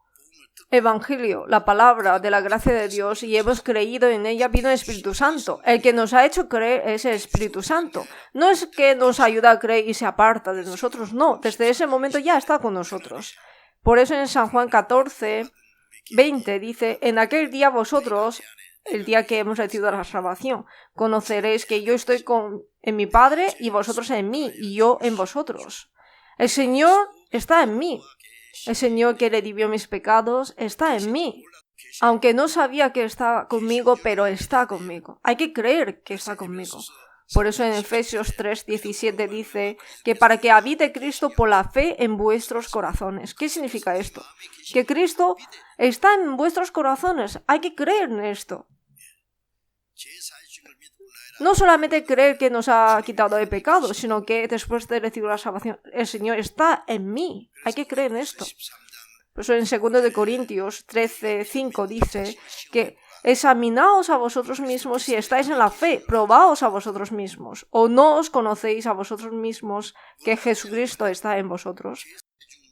[SPEAKER 1] Evangelio, la palabra de la gracia de Dios, y hemos creído en ella, vino el Espíritu Santo. El que nos ha hecho creer es el Espíritu Santo. No es que nos ayuda a creer y se aparta de nosotros, no. Desde ese momento ya está con nosotros. Por eso en San Juan 14:20 dice, en aquel día vosotros, el día que hemos recibido la salvación, conoceréis que yo estoy en mi Padre y vosotros en mí y yo en vosotros. El Señor está en mí. El Señor que redimió mis pecados está en mí. Aunque no sabía que estaba conmigo, pero está conmigo. Hay que creer que está conmigo. Por eso en Efesios 3:17 dice que para que habite Cristo por la fe en vuestros corazones. ¿Qué significa esto? Que Cristo está en vuestros corazones. Hay que creer en esto. No solamente creer que nos ha quitado el pecado, sino que después de recibir la salvación, el Señor está en mí. Hay que creer en esto. Por eso en 2 Corintios 13:5 dice que examinaos a vosotros mismos si estáis en la fe, probaos a vosotros mismos, o no os conocéis a vosotros mismos que Jesucristo está en vosotros.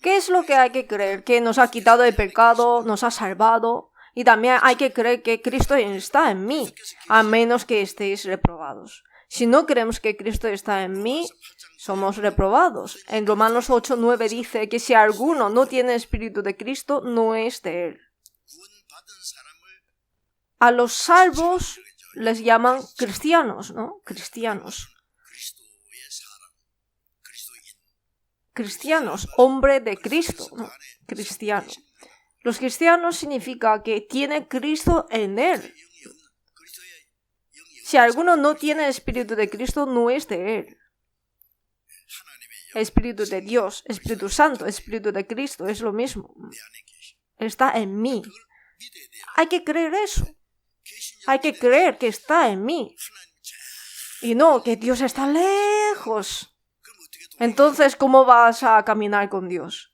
[SPEAKER 1] ¿Qué es lo que hay que creer? Que nos ha quitado el pecado, nos ha salvado. Y también hay que creer que Cristo está en mí, a menos que estéis reprobados. Si no creemos que Cristo está en mí, somos reprobados. En Romanos 8:9 dice que si alguno no tiene espíritu de Cristo, no es de él. A los salvos les llaman cristianos, ¿no? Cristianos, hombre de Cristo, ¿no? Cristiano. Los cristianos significa que tiene Cristo en él. Si alguno no tiene espíritu de Cristo, no es de él. Espíritu de Dios, Espíritu Santo, Espíritu de Cristo, es lo mismo. Está en mí. Hay que creer eso. Hay que creer que está en mí. Y no, que Dios está lejos. Entonces, ¿cómo vas a caminar con Dios?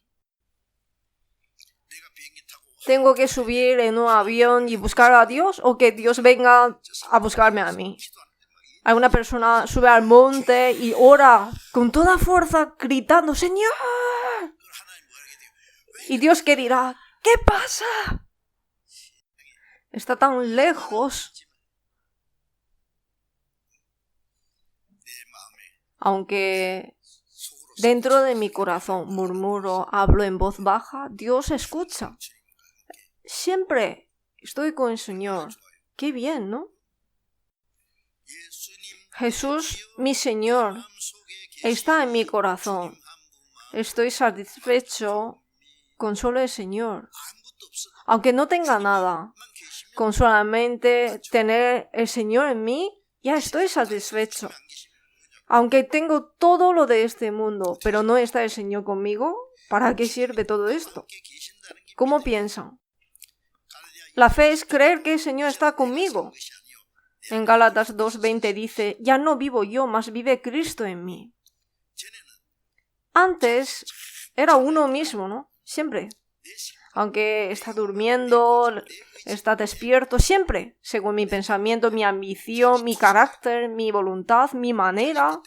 [SPEAKER 1] ¿Tengo que subir en un avión y buscar a Dios o que Dios venga a buscarme a mí? Alguna persona sube al monte y ora con toda fuerza gritando, ¡Señor! Y Dios que dirá, ¿qué pasa? Está tan lejos. Aunque dentro de mi corazón murmuro, hablo en voz baja, Dios escucha. Siempre estoy con el Señor. Qué bien, ¿no? Jesús, mi Señor, está en mi corazón. Estoy satisfecho con solo el Señor. Aunque no tenga nada, con solamente tener el Señor en mí, ya estoy satisfecho. Aunque tengo todo lo de este mundo, pero no está el Señor conmigo, ¿para qué sirve todo esto? ¿Cómo piensan? La fe es creer que el Señor está conmigo. En Gálatas 2:20 dice, ya no vivo yo, mas vive Cristo en mí. Antes era uno mismo, ¿no? Siempre. Aunque está durmiendo, está despierto, siempre, según mi pensamiento, mi ambición, mi carácter, mi voluntad, mi manera.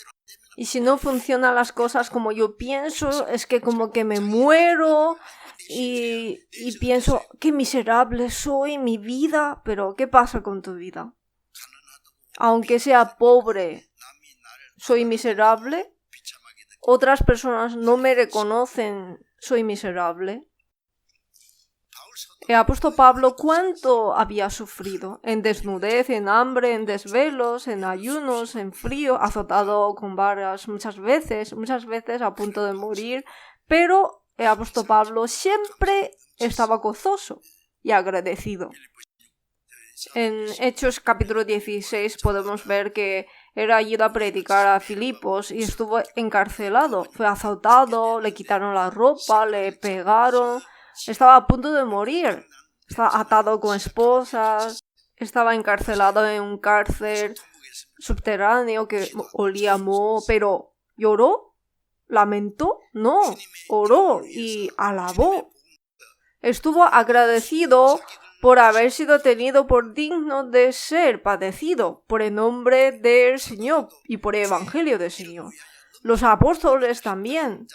[SPEAKER 1] Y si no funcionan las cosas como yo pienso, es que como que me muero y pienso, qué miserable soy, mi vida. Pero, ¿qué pasa con tu vida? Aunque sea pobre, soy miserable. Otras personas no me reconocen, soy miserable. El apóstol Pablo, ¿cuánto había sufrido? En desnudez, en hambre, en desvelos, en ayunos, en frío, azotado con varas muchas veces a punto de morir. Pero el apóstol Pablo siempre estaba gozoso y agradecido. En Hechos capítulo 16 podemos ver que era ido a predicar a Filipos y estuvo encarcelado. Fue azotado, le quitaron la ropa, le pegaron. Estaba a punto de morir. Estaba atado con esposas. Estaba encarcelado en un cárcel subterráneo que olía a moho. Pero ¿lloró? ¿Lamentó? No. Oró y alabó. Estuvo agradecido por haber sido tenido por digno de ser padecido por el nombre del Señor y por el Evangelio del Señor. Los apóstoles también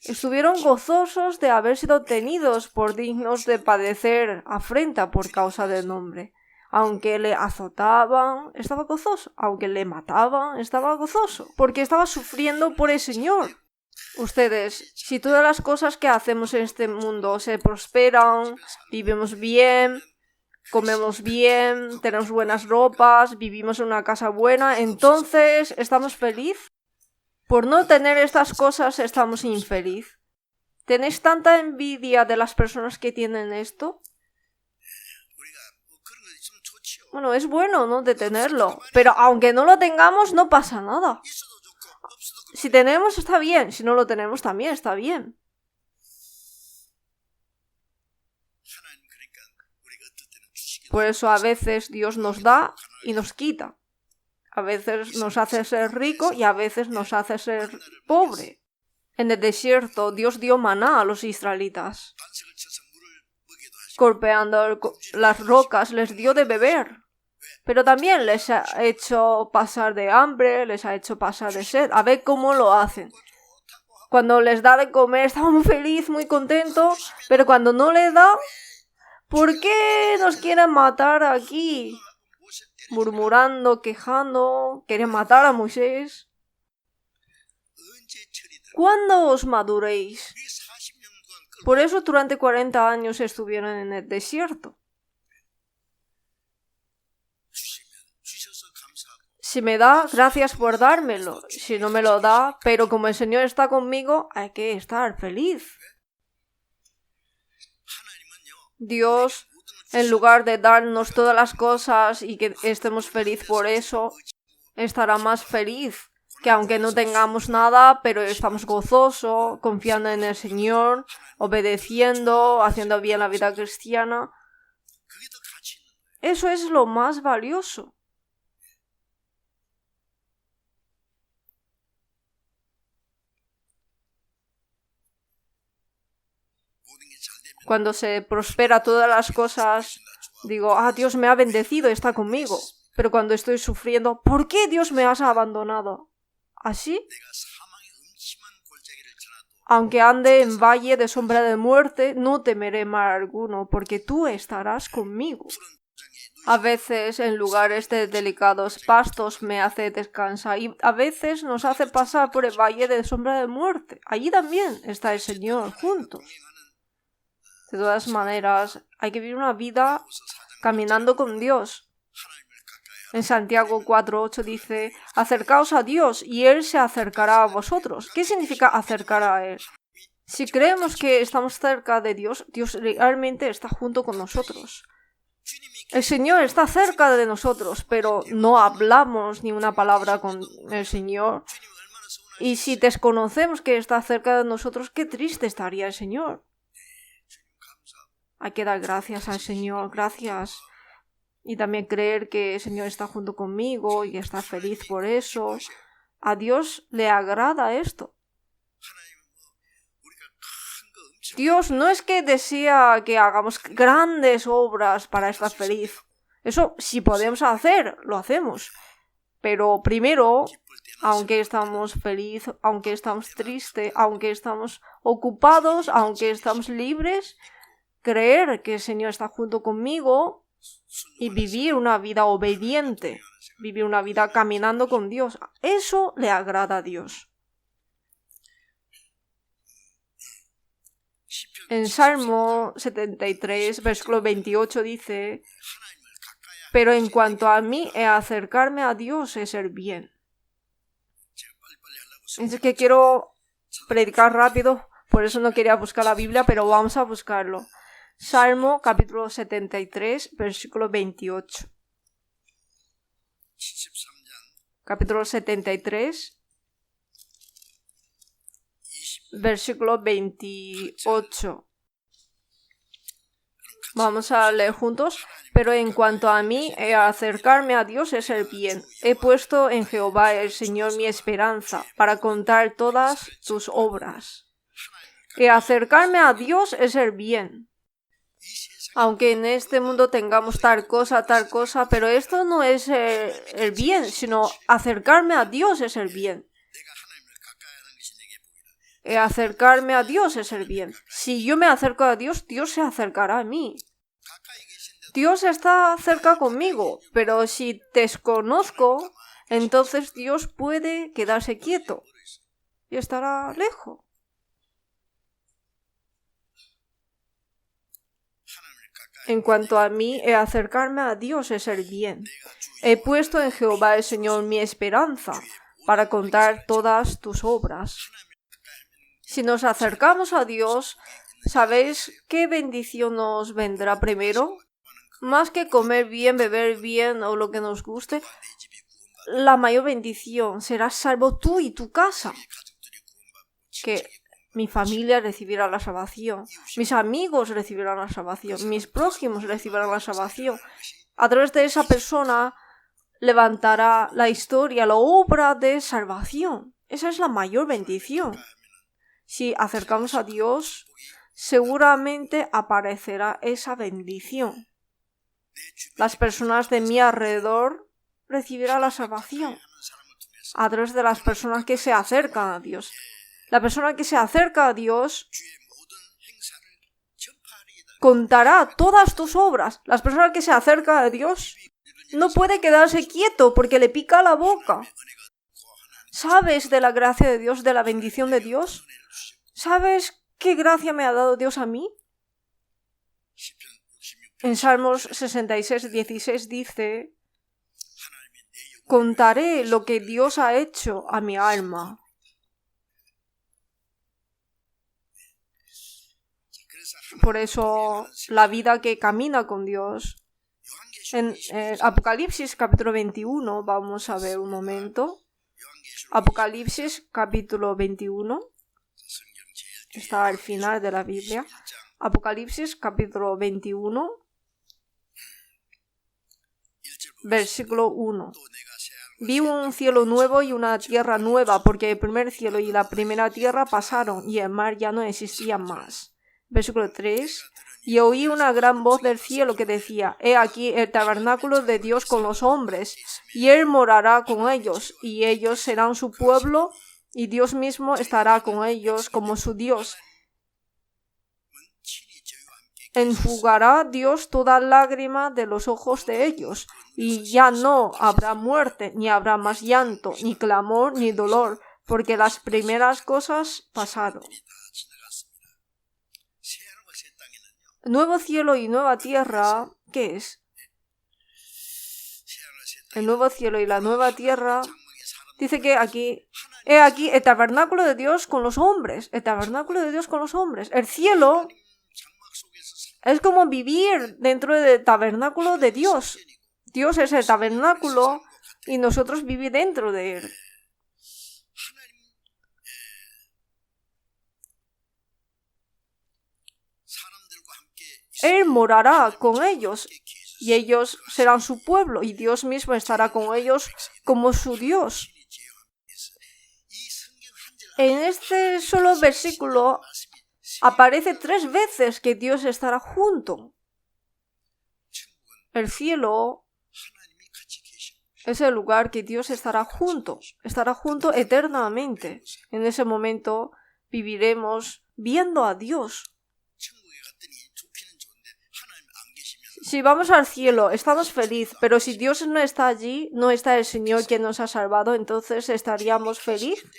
[SPEAKER 1] estuvieron gozosos de haber sido tenidos por dignos de padecer afrenta por causa del nombre. Aunque le azotaban, estaba gozoso. Aunque le mataban, estaba gozoso, porque estaba sufriendo por el Señor. Ustedes, si todas las cosas que hacemos en este mundo se prosperan, vivimos bien, comemos bien, tenemos buenas ropas, vivimos en una casa buena, entonces ¿estamos felices? Por no tener estas cosas estamos infelices. ¿Tenéis tanta envidia de las personas que tienen esto? Bueno, es bueno, ¿no?, de tenerlo, pero aunque no lo tengamos no pasa nada. Si tenemos está bien, si no lo tenemos también está bien. Por eso a veces Dios nos da y nos quita. A veces nos hace ser rico y a veces nos hace ser pobre. En el desierto Dios dio maná a los israelitas. Golpeando las rocas les dio de beber. Pero también les ha hecho pasar de hambre, les ha hecho pasar de sed. A ver cómo lo hacen. Cuando les da de comer estaban muy felices, muy contentos. Pero cuando no les da, ¿por qué nos quieren matar aquí? murmurando, quejando, querían matar a Moisés. ¿Cuándo os maduréis? Por eso durante 40 años estuvieron en el desierto. Si me da, gracias por dármelo. Si no me lo da, pero como el Señor está conmigo, hay que estar feliz. Dios, en lugar de darnos todas las cosas y que estemos felices por eso, estará más feliz que aunque no tengamos nada, pero estamos gozosos, confiando en el Señor, obedeciendo, haciendo bien la vida cristiana. Eso es lo más valioso. Cuando se prospera todas las cosas, digo, Dios me ha bendecido, está conmigo. Pero cuando estoy sufriendo, ¿por qué Dios me has abandonado? ¿Así? Aunque ande en valle de sombra de muerte, no temeré mal alguno, porque tú estarás conmigo. A veces en lugares de delicados pastos me hace descansar y a veces nos hace pasar por el valle de sombra de muerte. Allí también está el Señor juntos. De todas maneras, hay que vivir una vida caminando con Dios. En Santiago 4:8 dice, acercaos a Dios y Él se acercará a vosotros. ¿Qué significa acercar a Él? Si creemos que estamos cerca de Dios, Dios realmente está junto con nosotros. El Señor está cerca de nosotros, pero no hablamos ni una palabra con el Señor. Y si desconocemos que está cerca de nosotros, qué triste estaría el Señor. Hay que dar gracias al Señor, gracias. Y también creer que el Señor está junto conmigo y está feliz por eso. A Dios le agrada esto. Dios no es que desea que hagamos grandes obras para estar feliz. Eso, si podemos hacer, lo hacemos. Pero primero, aunque estamos felices, aunque estamos tristes, aunque estamos ocupados, aunque estamos libres, creer que el Señor está junto conmigo y vivir una vida obediente, vivir una vida caminando con Dios. Eso le agrada a Dios. En Salmo 73, versículo 28 dice, pero en cuanto a mí, acercarme a Dios es el bien. Es que quiero predicar rápido, por eso no quería buscar la Biblia, pero vamos a buscarlo. Salmo capítulo 73, versículo 28. Capítulo 73, versículo 28. Vamos a leer juntos. Pero en cuanto a mí, acercarme a Dios es el bien. He puesto en Jehová el Señor mi esperanza, para contar todas tus obras. Acercarme a Dios es el bien. Aunque en este mundo tengamos tal cosa, pero esto no es el bien, sino acercarme a Dios es el bien. Acercarme a Dios es el bien. Si yo me acerco a Dios, Dios se acercará a mí. Dios está cerca conmigo, pero si desconozco, entonces Dios puede quedarse quieto y estará lejos. En cuanto a mí, acercarme a Dios es el bien. He puesto en Jehová el Señor mi esperanza, para contar todas tus obras. Si nos acercamos a Dios, ¿sabéis qué bendición nos vendrá primero? Más que comer bien, beber bien o lo que nos guste, la mayor bendición será salvo tú y tu casa. Que mi familia recibirá la salvación, mis amigos recibirán la salvación, mis prójimos recibirán la salvación. A través de esa persona levantará la historia, la obra de salvación. Esa es la mayor bendición. Si acercamos a Dios, seguramente aparecerá esa bendición. Las personas de mi alrededor recibirán la salvación a través de las personas que se acercan a Dios. La persona que se acerca a Dios contará todas tus obras. Las personas que se acercan a Dios no puede quedarse quieto porque le pica la boca. ¿Sabes de la gracia de Dios, de la bendición de Dios? ¿Sabes qué gracia me ha dado Dios a mí? En Salmos 66:16 dice: contaré lo que Dios ha hecho a mi alma. Por eso, la vida que camina con Dios. En Apocalipsis capítulo 21, vamos a ver un momento. Apocalipsis capítulo 21. Está al final de la Biblia. Apocalipsis capítulo 21, versículo 1. Vi un cielo nuevo y una tierra nueva, porque el primer cielo y la primera tierra pasaron y el mar ya no existía más. Versículo 3. Y oí una gran voz del cielo que decía: He aquí el tabernáculo de Dios con los hombres, y Él morará con ellos, y ellos serán su pueblo, y Dios mismo estará con ellos como su Dios. Enjugará Dios toda lágrima de los ojos de ellos, y ya no habrá muerte, ni habrá más llanto, ni clamor, ni dolor, porque las primeras cosas pasaron. Nuevo cielo y nueva tierra, ¿qué es? El nuevo cielo y la nueva tierra, dice que aquí, he aquí el tabernáculo de Dios con los hombres, el tabernáculo de Dios con los hombres. El cielo es como vivir dentro del tabernáculo de Dios. Dios es el tabernáculo y nosotros vivimos dentro de él. Él morará con ellos y ellos serán su pueblo y Dios mismo estará con ellos como su Dios. En este solo versículo aparece 3 veces que Dios estará junto. El cielo es el lugar que Dios estará junto eternamente. En ese momento viviremos viendo a Dios. Si vamos al cielo, estamos felices, pero si Dios no está allí, no está el Señor quien nos ha salvado, entonces ¿estaríamos felices?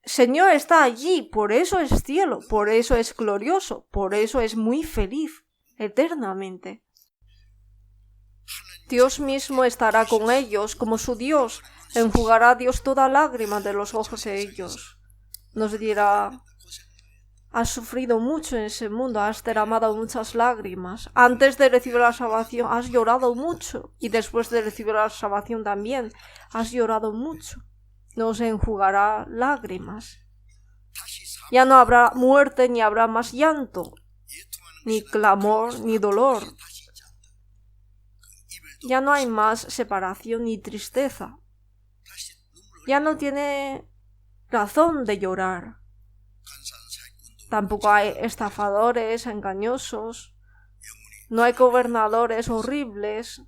[SPEAKER 1] Señor está allí, por eso es cielo, por eso es glorioso, por eso es muy feliz, eternamente. Dios mismo estará con ellos como su Dios, enjugará Dios toda lágrima de los ojos de ellos. Nos dirá: has sufrido mucho en ese mundo, has derramado muchas lágrimas. Antes de recibir la salvación has llorado mucho y después de recibir la salvación también has llorado mucho. Nos enjugará lágrimas. Ya no habrá muerte, ni habrá más llanto, ni clamor, ni dolor. Ya no hay más separación ni tristeza. Ya no tiene razón de llorar. Tampoco hay estafadores engañosos. No hay gobernadores horribles.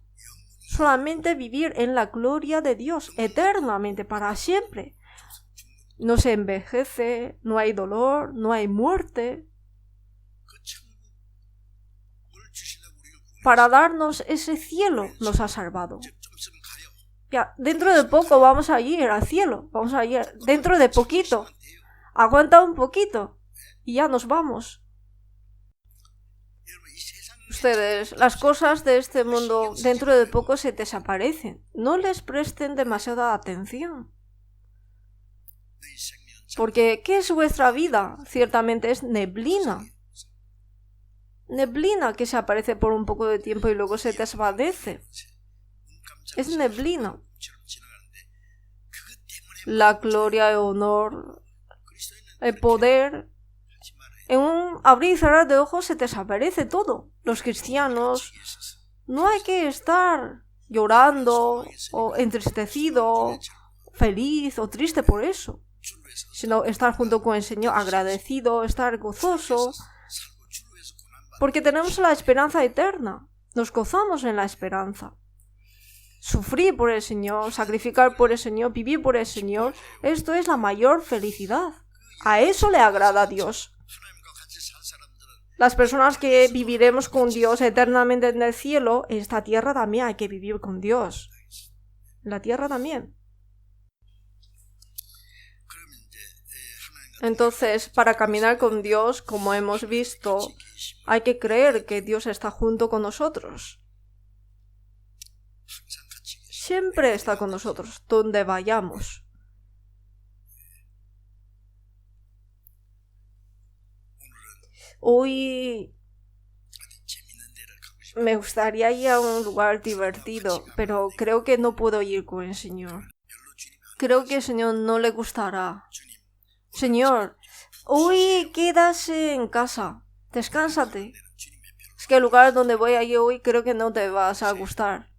[SPEAKER 1] Solamente vivir en la gloria de Dios eternamente, para siempre. No se envejece, no hay dolor, no hay muerte. Para darnos ese cielo nos ha salvado. Ya, dentro de poco vamos a ir al cielo. Vamos a ir dentro de poquito. Aguanta un poquito y ya nos vamos. Ustedes, las cosas de este mundo dentro de poco se desaparecen. No les presten demasiada atención. Porque, ¿qué es vuestra vida? Ciertamente es neblina. Neblina que se aparece por un poco de tiempo y luego se desvanece. Es neblina. La gloria, el honor, el poder, en un abrir y cerrar de ojos se desaparece todo. Los cristianos no hay que estar llorando o entristecido, feliz o triste por eso, sino estar junto con el Señor agradecido, estar gozoso, porque tenemos la esperanza eterna. Nos gozamos en la esperanza. Sufrir por el Señor, sacrificar por el Señor, vivir por el Señor, esto es la mayor felicidad. A eso le agrada a Dios. Las personas que viviremos con Dios eternamente en el cielo, en esta tierra también hay que vivir con Dios. En la tierra también. Entonces, para caminar con Dios, como hemos visto, hay que creer que Dios está junto con nosotros. Siempre está con nosotros, donde vayamos. Hoy me gustaría ir a un lugar divertido, pero creo que no puedo ir con el Señor. Creo que al Señor no le gustará. Señor, hoy quédase en casa, descánsate. Es que el lugar donde voy a ir hoy creo que no te vas a gustar.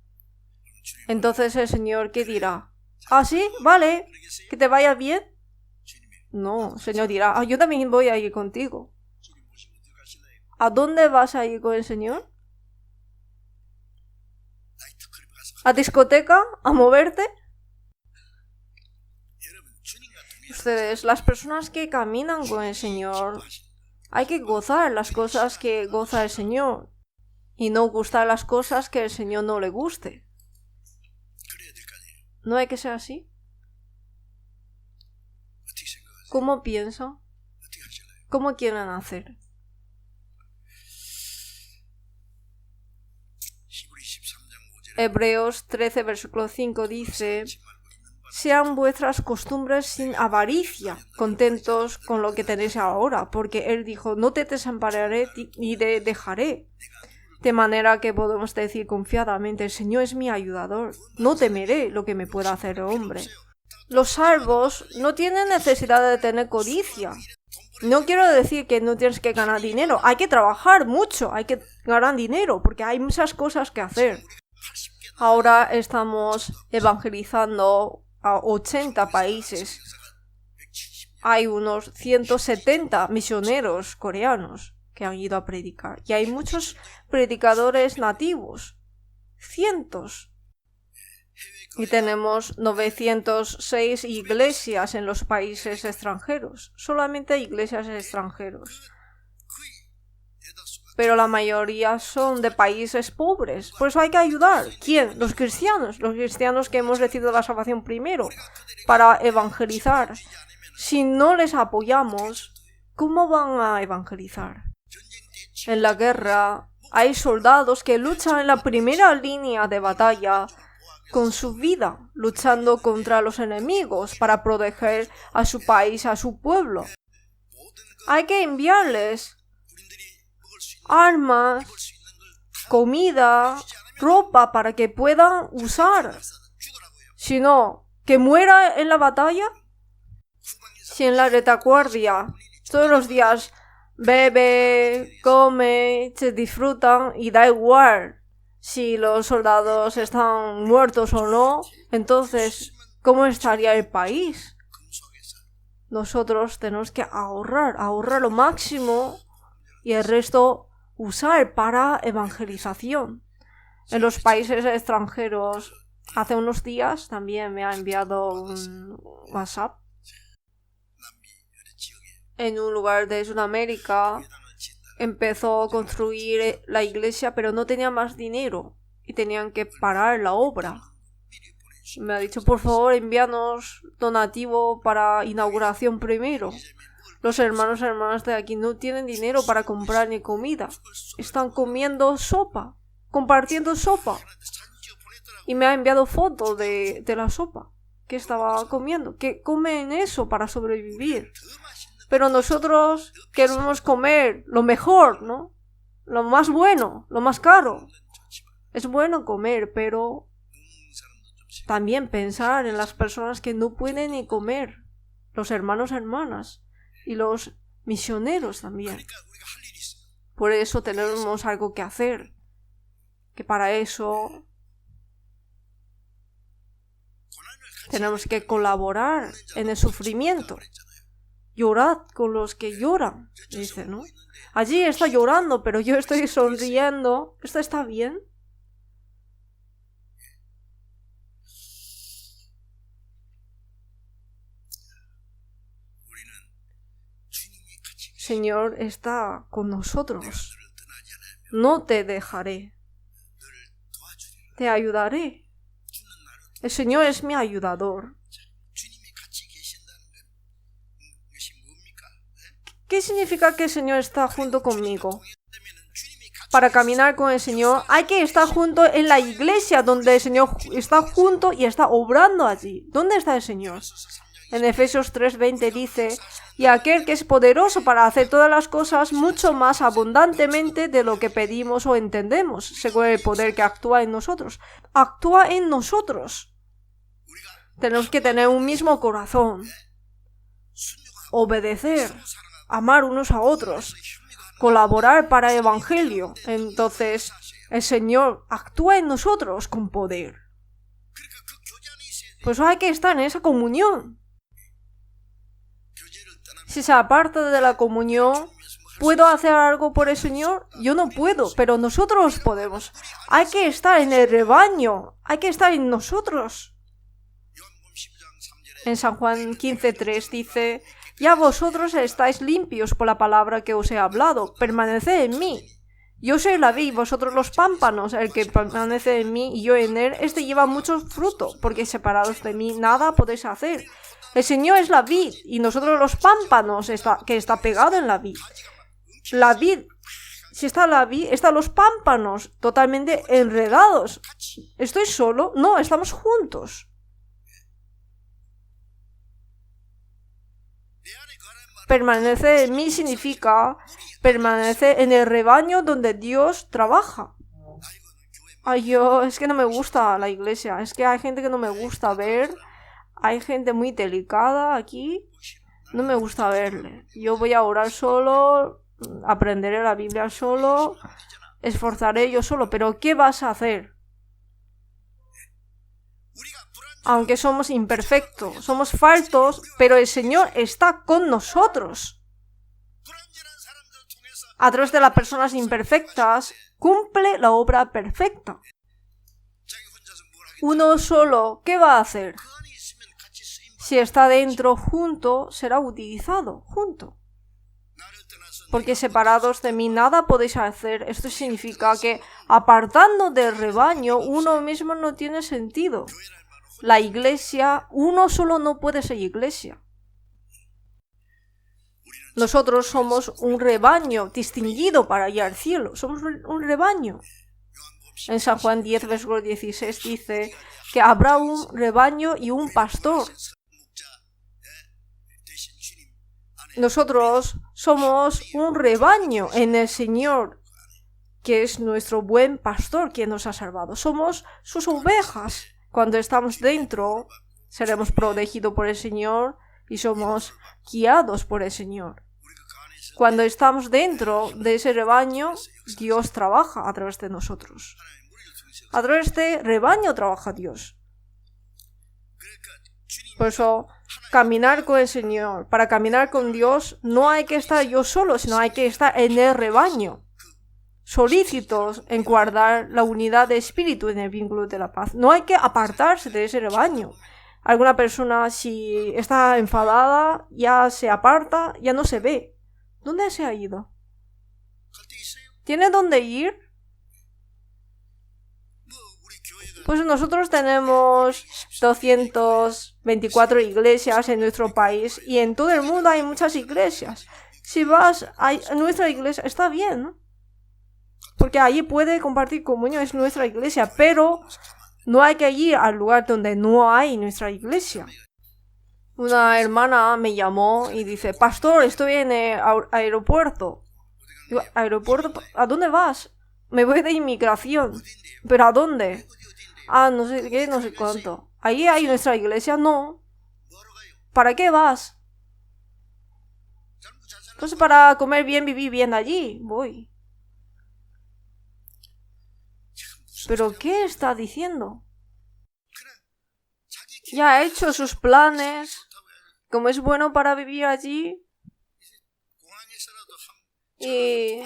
[SPEAKER 1] Entonces el Señor, ¿qué dirá? ¿Ah, sí? Vale, que te vaya bien. No, el Señor dirá, yo también voy a ir contigo. ¿A dónde vas a ir con el Señor? ¿A discoteca? ¿A moverte? Ustedes, las personas que caminan con el Señor, hay que gozar las cosas que goza el Señor y no gustar las cosas que el Señor no le guste. ¿No hay que ser así? ¿Cómo piensan? ¿Cómo quieren hacer? Hebreos 13, versículo 5 dice: sean vuestras costumbres sin avaricia, contentos con lo que tenéis ahora, porque Él dijo, no te desampararé ni te dejaré. De manera que podemos decir confiadamente, el Señor es mi ayudador, no temeré lo que me pueda hacer el hombre. Los salvos no tienen necesidad de tener codicia. No quiero decir que no tienes que ganar dinero, hay que trabajar mucho, hay que ganar dinero, porque hay muchas cosas que hacer. Ahora estamos evangelizando a 80 países. Hay unos 170 misioneros coreanos que han ido a predicar. Y hay muchos predicadores nativos. Cientos. Y tenemos 906 iglesias en los países extranjeros. Solamente iglesias extranjeros. Pero la mayoría son de países pobres. Por eso hay que ayudar. ¿Quién? Los cristianos. Los cristianos que hemos recibido la salvación primero para evangelizar. Si no les apoyamos, ¿cómo van a evangelizar? En la guerra hay soldados que luchan en la primera línea de batalla con su vida, luchando contra los enemigos para proteger a su país, a su pueblo. Hay que enviarles armas, comida, ropa para que puedan usar. Si no, que muera en la batalla. Si en la retaguardia todos los días bebe, come, se disfrutan y da igual si los soldados están muertos o no, entonces, ¿cómo estaría el país? Nosotros tenemos que ahorrar lo máximo y el resto usar para evangelización. En los países extranjeros, hace unos días también me ha enviado un WhatsApp. En un lugar de Sudamérica empezó a construir la iglesia, pero no tenía más dinero y tenían que parar la obra. Me ha dicho, por favor, envíanos donativo para inauguración primero. Los hermanos y hermanas de aquí no tienen dinero para comprar ni comida. Están comiendo sopa, compartiendo sopa. Y me ha enviado fotos de la sopa que estaba comiendo. Que comen eso para sobrevivir. Pero nosotros queremos comer lo mejor, ¿no? Lo más bueno, lo más caro. Es bueno comer, pero también pensar en las personas que no pueden ni comer. Los hermanos y hermanas. Y los misioneros también. Por eso tenemos algo que hacer. Que para eso tenemos que colaborar en el sufrimiento. Llorad con los que lloran, dice, ¿no? Allí está llorando, pero yo estoy sonriendo. ¿Esto está bien? Señor está con nosotros. No te dejaré. Te ayudaré. El Señor es mi ayudador. ¿Qué significa que el Señor está junto conmigo? Para caminar con el Señor hay que estar junto en la iglesia donde el Señor está junto y está obrando allí. ¿Dónde está el Señor? En Efesios 3:20 dice: y aquel que es poderoso para hacer todas las cosas mucho más abundantemente de lo que pedimos o entendemos, según el poder que actúa en nosotros. Actúa en nosotros. Tenemos que tener un mismo corazón, obedecer, amar unos a otros, colaborar para el Evangelio. Entonces, el Señor actúa en nosotros con poder. Pues hay que estar en esa comunión. Si se aparta de la comunión, ¿puedo hacer algo por el Señor? Yo no puedo, pero nosotros podemos. Hay que estar en el rebaño, hay que estar en nosotros. En San Juan 15:3 dice: ya vosotros estáis limpios por la palabra que os he hablado, permaneced en mí. Yo soy la vid, vosotros los pámpanos. El que permanece en mí y yo en él, este lleva mucho fruto, porque separados de mí nada podéis hacer. El Señor es la vid y nosotros los pámpanos que está pegado en la vid. La vid, si está la vid, están los pámpanos totalmente enredados. ¿Estoy solo? No, estamos juntos. Permanece en mí significa permanece en el rebaño donde Dios trabaja. Ay, es que no me gusta la iglesia. Es que hay gente que no me gusta ver. Hay gente muy delicada aquí. No me gusta verle. Yo voy a orar solo, aprenderé la Biblia solo, esforzaré yo solo. Pero ¿qué vas a hacer? Aunque somos imperfectos, somos faltos, pero el Señor está con nosotros. A través de las personas imperfectas, cumple la obra perfecta. Uno solo, ¿qué va a hacer? Si está dentro junto, será utilizado junto. Porque separados de mí nada podéis hacer. Esto significa que apartando del rebaño, uno mismo no tiene sentido. La iglesia, uno solo no puede ser iglesia. Nosotros somos un rebaño distinguido para ir al cielo. Somos un rebaño. En San Juan 10, versículo 16 dice que habrá un rebaño y un pastor. Nosotros somos un rebaño en el Señor, que es nuestro buen pastor, quien nos ha salvado. Somos sus ovejas. Cuando estamos dentro, seremos protegidos por el Señor y somos guiados por el Señor. Cuando estamos dentro de ese rebaño, Dios trabaja a través de nosotros. A través de rebaño trabaja Dios. Por eso, caminar con el Señor, para caminar con Dios, no hay que estar yo solo, sino hay que estar en el rebaño, solícitos en guardar la unidad de espíritu en el vínculo de la paz. No hay que apartarse de ese rebaño. Alguna persona, si está enfadada, ya se aparta, ya no se ve. ¿Dónde se ha ido? ¿Tiene dónde ir? Pues nosotros tenemos 224 iglesias en nuestro país y en todo el mundo hay muchas iglesias. Si vas a nuestra iglesia, está bien, ¿no? Porque allí puede compartir comunión, es nuestra iglesia, pero no hay que ir al lugar donde no hay nuestra iglesia. Una hermana me llamó y dice: pastor, estoy en el aeropuerto. Digo, ¿aeropuerto? ¿A dónde vas? Me voy de inmigración. ¿Pero a dónde? No sé qué, no sé cuánto. ¿Ahí hay nuestra iglesia? No. ¿Para qué vas? Pues para comer bien, vivir bien allí. Voy. ¿Pero qué está diciendo? Ya ha hecho sus planes. Como es bueno para vivir allí. Y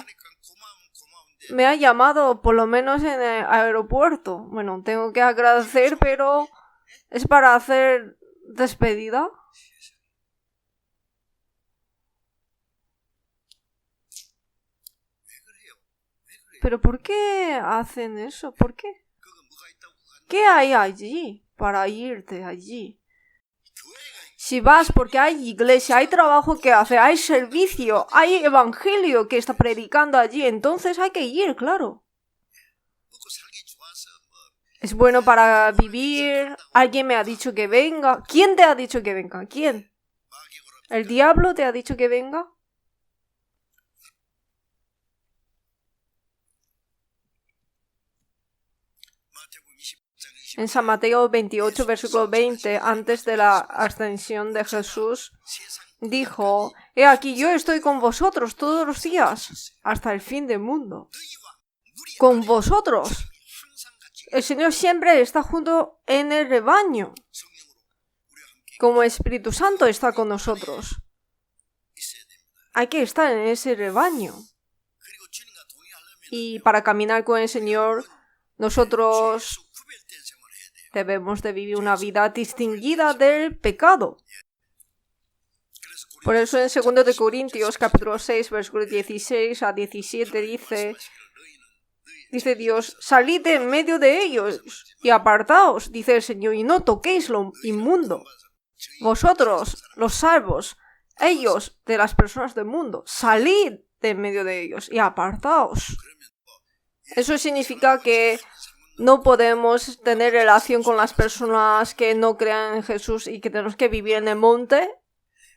[SPEAKER 1] me ha llamado, por lo menos en el aeropuerto. Bueno, tengo que agradecer, pero es para hacer despedida. ¿Pero por qué hacen eso? ¿Por qué? ¿Qué hay allí para irte allí? Si vas porque hay iglesia, hay trabajo que hacer, hay servicio, hay evangelio que está predicando allí, entonces hay que ir, claro. Es bueno para vivir. Alguien me ha dicho que venga. ¿Quién te ha dicho que venga? ¿Quién? ¿El diablo te ha dicho que venga? En San Mateo 28, versículo 20, antes de la ascensión de Jesús, dijo: He aquí, yo estoy con vosotros todos los días, hasta el fin del mundo. Con vosotros. El Señor siempre está junto en el rebaño. Como Espíritu Santo está con nosotros. Hay que estar en ese rebaño. Y para caminar con el Señor, nosotros debemos de vivir una vida distinguida del pecado. Por eso en 2 de Corintios, capítulo 6, versículos 16 a 17 dice Dios: salid de en medio de ellos y apartaos, dice el Señor, y no toquéis lo inmundo. Vosotros, los salvos, ellos de las personas del mundo, salid de en medio de ellos y apartaos. Eso significa que no podemos tener relación con las personas que no crean en Jesús y que tenemos que vivir en el monte.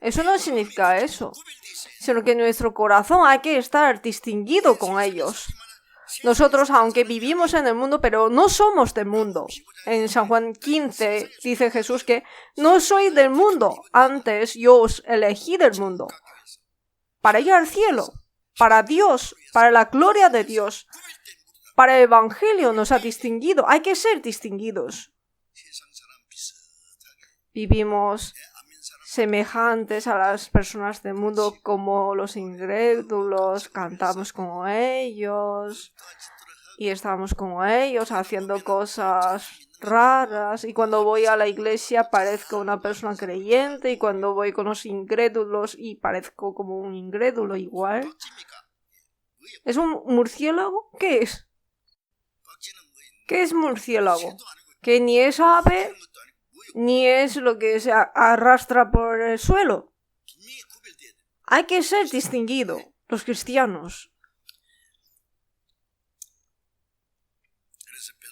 [SPEAKER 1] Eso no significa eso, sino que nuestro corazón hay que estar distinguido con ellos. Nosotros, aunque vivimos en el mundo, pero no somos del mundo. En San Juan 15 dice Jesús que no soy del mundo, antes yo os elegí del mundo. Para ir al cielo, para Dios, para la gloria de Dios. Para el Evangelio nos ha distinguido. Hay que ser distinguidos. Vivimos semejantes a las personas del mundo como los incrédulos. Cantamos como ellos. Y estamos como ellos haciendo cosas raras. Y cuando voy a la iglesia parezco una persona creyente. Y cuando voy con los incrédulos y parezco como un incrédulo igual. ¿Es un murciélago? ¿Qué es? ¿Qué es murciélago? Que ni es ave, ni es lo que se arrastra por el suelo. Hay que ser distinguido, los cristianos.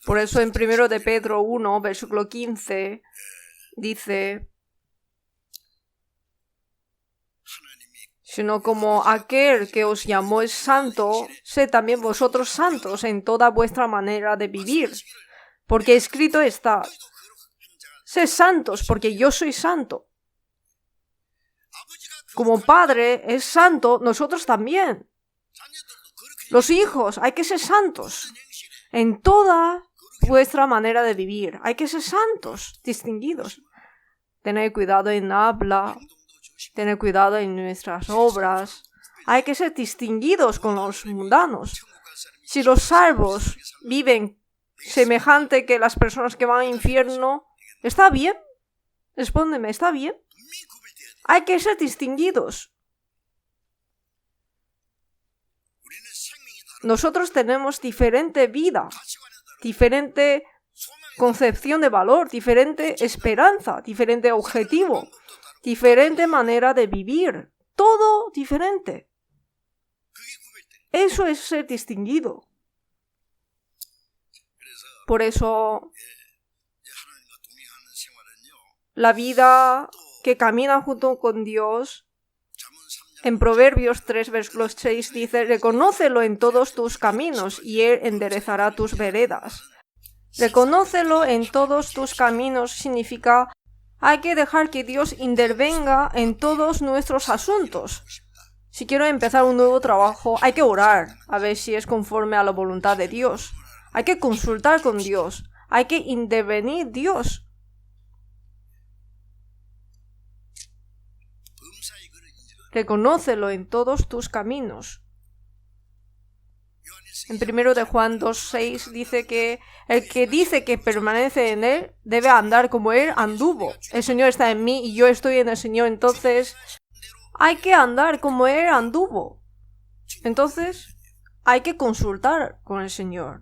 [SPEAKER 1] Por eso en 1 de Pedro 1, versículo 15, dice: sino como aquel que os llamó es santo, sed también vosotros santos en toda vuestra manera de vivir. Porque escrito está: sed santos, porque yo soy santo. Como Padre es santo, nosotros también. Los hijos, hay que ser santos en toda vuestra manera de vivir. Hay que ser santos, distinguidos. Tener cuidado en habla. Tener cuidado en nuestras obras. Hay que ser distinguidos con los mundanos. Si los salvos viven semejante que las personas que van al infierno, ¿está bien? Respóndeme, ¿está bien? Hay que ser distinguidos. Nosotros tenemos diferente vida, diferente concepción de valor, diferente esperanza, diferente objetivo. Diferente manera de vivir. Todo diferente. Eso es ser distinguido. Por eso, la vida que camina junto con Dios, en Proverbios 3, versículo 6 dice: reconócelo en todos tus caminos y Él enderezará tus veredas. Reconócelo en todos tus caminos significa: hay que dejar que Dios intervenga en todos nuestros asuntos. Si quiero empezar un nuevo trabajo, hay que orar, a ver si es conforme a la voluntad de Dios. Hay que consultar con Dios. Hay que intervenir Dios. Reconócelo en todos tus caminos. En 1 de Juan 2:6 dice que el que dice que permanece en Él debe andar como Él anduvo. El Señor está en mí y yo estoy en el Señor, entonces hay que andar como Él anduvo. Entonces hay que consultar con el Señor.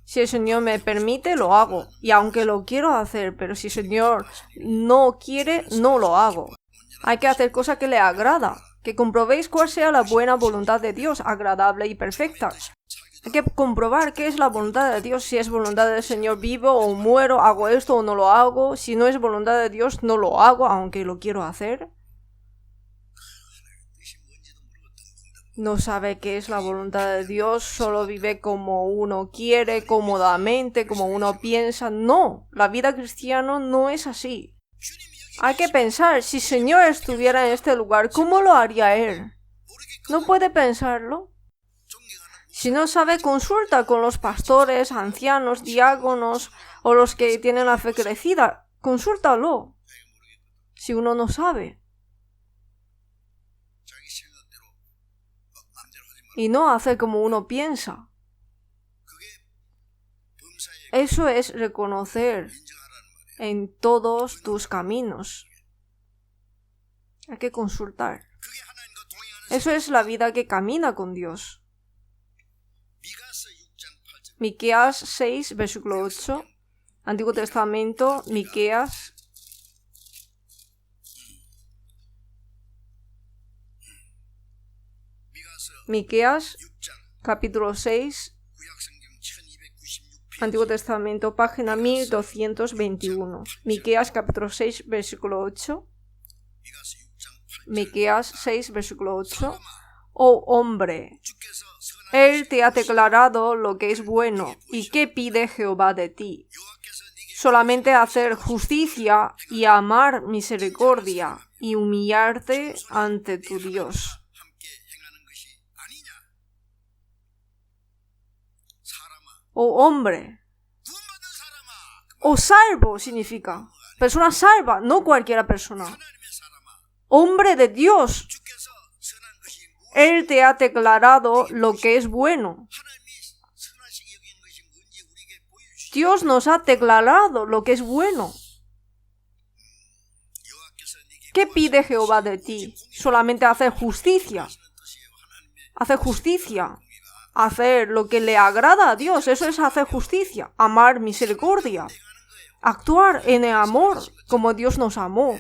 [SPEAKER 1] Si el Señor me permite, lo hago. Y aunque lo quiero hacer, pero si el Señor no quiere, no lo hago. Hay que hacer cosas que le agrada. Que comprobéis cuál sea la buena voluntad de Dios, agradable y perfecta. Hay que comprobar qué es la voluntad de Dios. Si es voluntad del Señor, vivo o muero, hago esto o no lo hago. Si no es voluntad de Dios, no lo hago, aunque lo quiero hacer. No sabe qué es la voluntad de Dios, solo vive como uno quiere, cómodamente, como uno piensa. No, la vida cristiana no es así. Hay que pensar, si el Señor estuviera en este lugar, ¿cómo lo haría Él? ¿No puede pensarlo? Si no sabe, consulta con los pastores, ancianos, diáconos o los que tienen la fe crecida. Consúltalo. Si uno no sabe. Y no hacer como uno piensa. Eso es reconocer en todos tus caminos. Hay que consultar. Eso es la vida que camina con Dios. Miqueas 6, versículo 8. Antiguo Testamento, Miqueas, capítulo 6, Antiguo Testamento, página 1221. Miqueas, capítulo 6, versículo 8. Miqueas 6, versículo 8. Oh hombre, Él te ha declarado lo que es bueno. ¿Y qué pide Jehová de ti? Solamente hacer justicia y amar misericordia y humillarte ante tu Dios. Oh hombre, o salvo significa persona salva, no cualquiera persona. Hombre de Dios, Él te ha declarado lo que es bueno. Dios nos ha declarado lo que es bueno. ¿Qué pide Jehová de ti? Solamente hacer justicia. Hacer justicia. Hacer lo que le agrada a Dios, eso es hacer justicia, amar misericordia, actuar en el amor como Dios nos amó,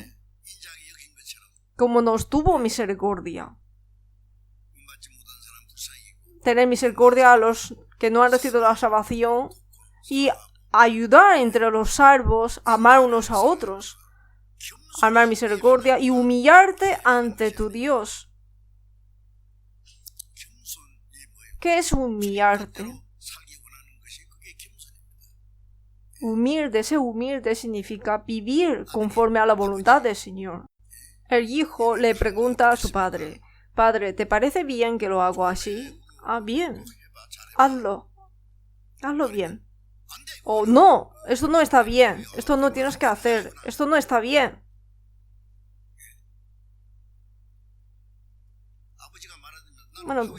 [SPEAKER 1] como nos tuvo misericordia. Tener misericordia a los que no han recibido la salvación y ayudar entre los salvos, amar unos a otros, amar misericordia y humillarte ante tu Dios. ¿Qué es humillarte? Ser humilde significa vivir conforme a la voluntad del Señor. El hijo le pregunta a su padre, Padre, ¿te parece bien que lo hago así? Ah, bien. Hazlo. Hazlo bien. O no, esto no está bien. Esto no tienes que hacer. Esto no está bien. Bueno,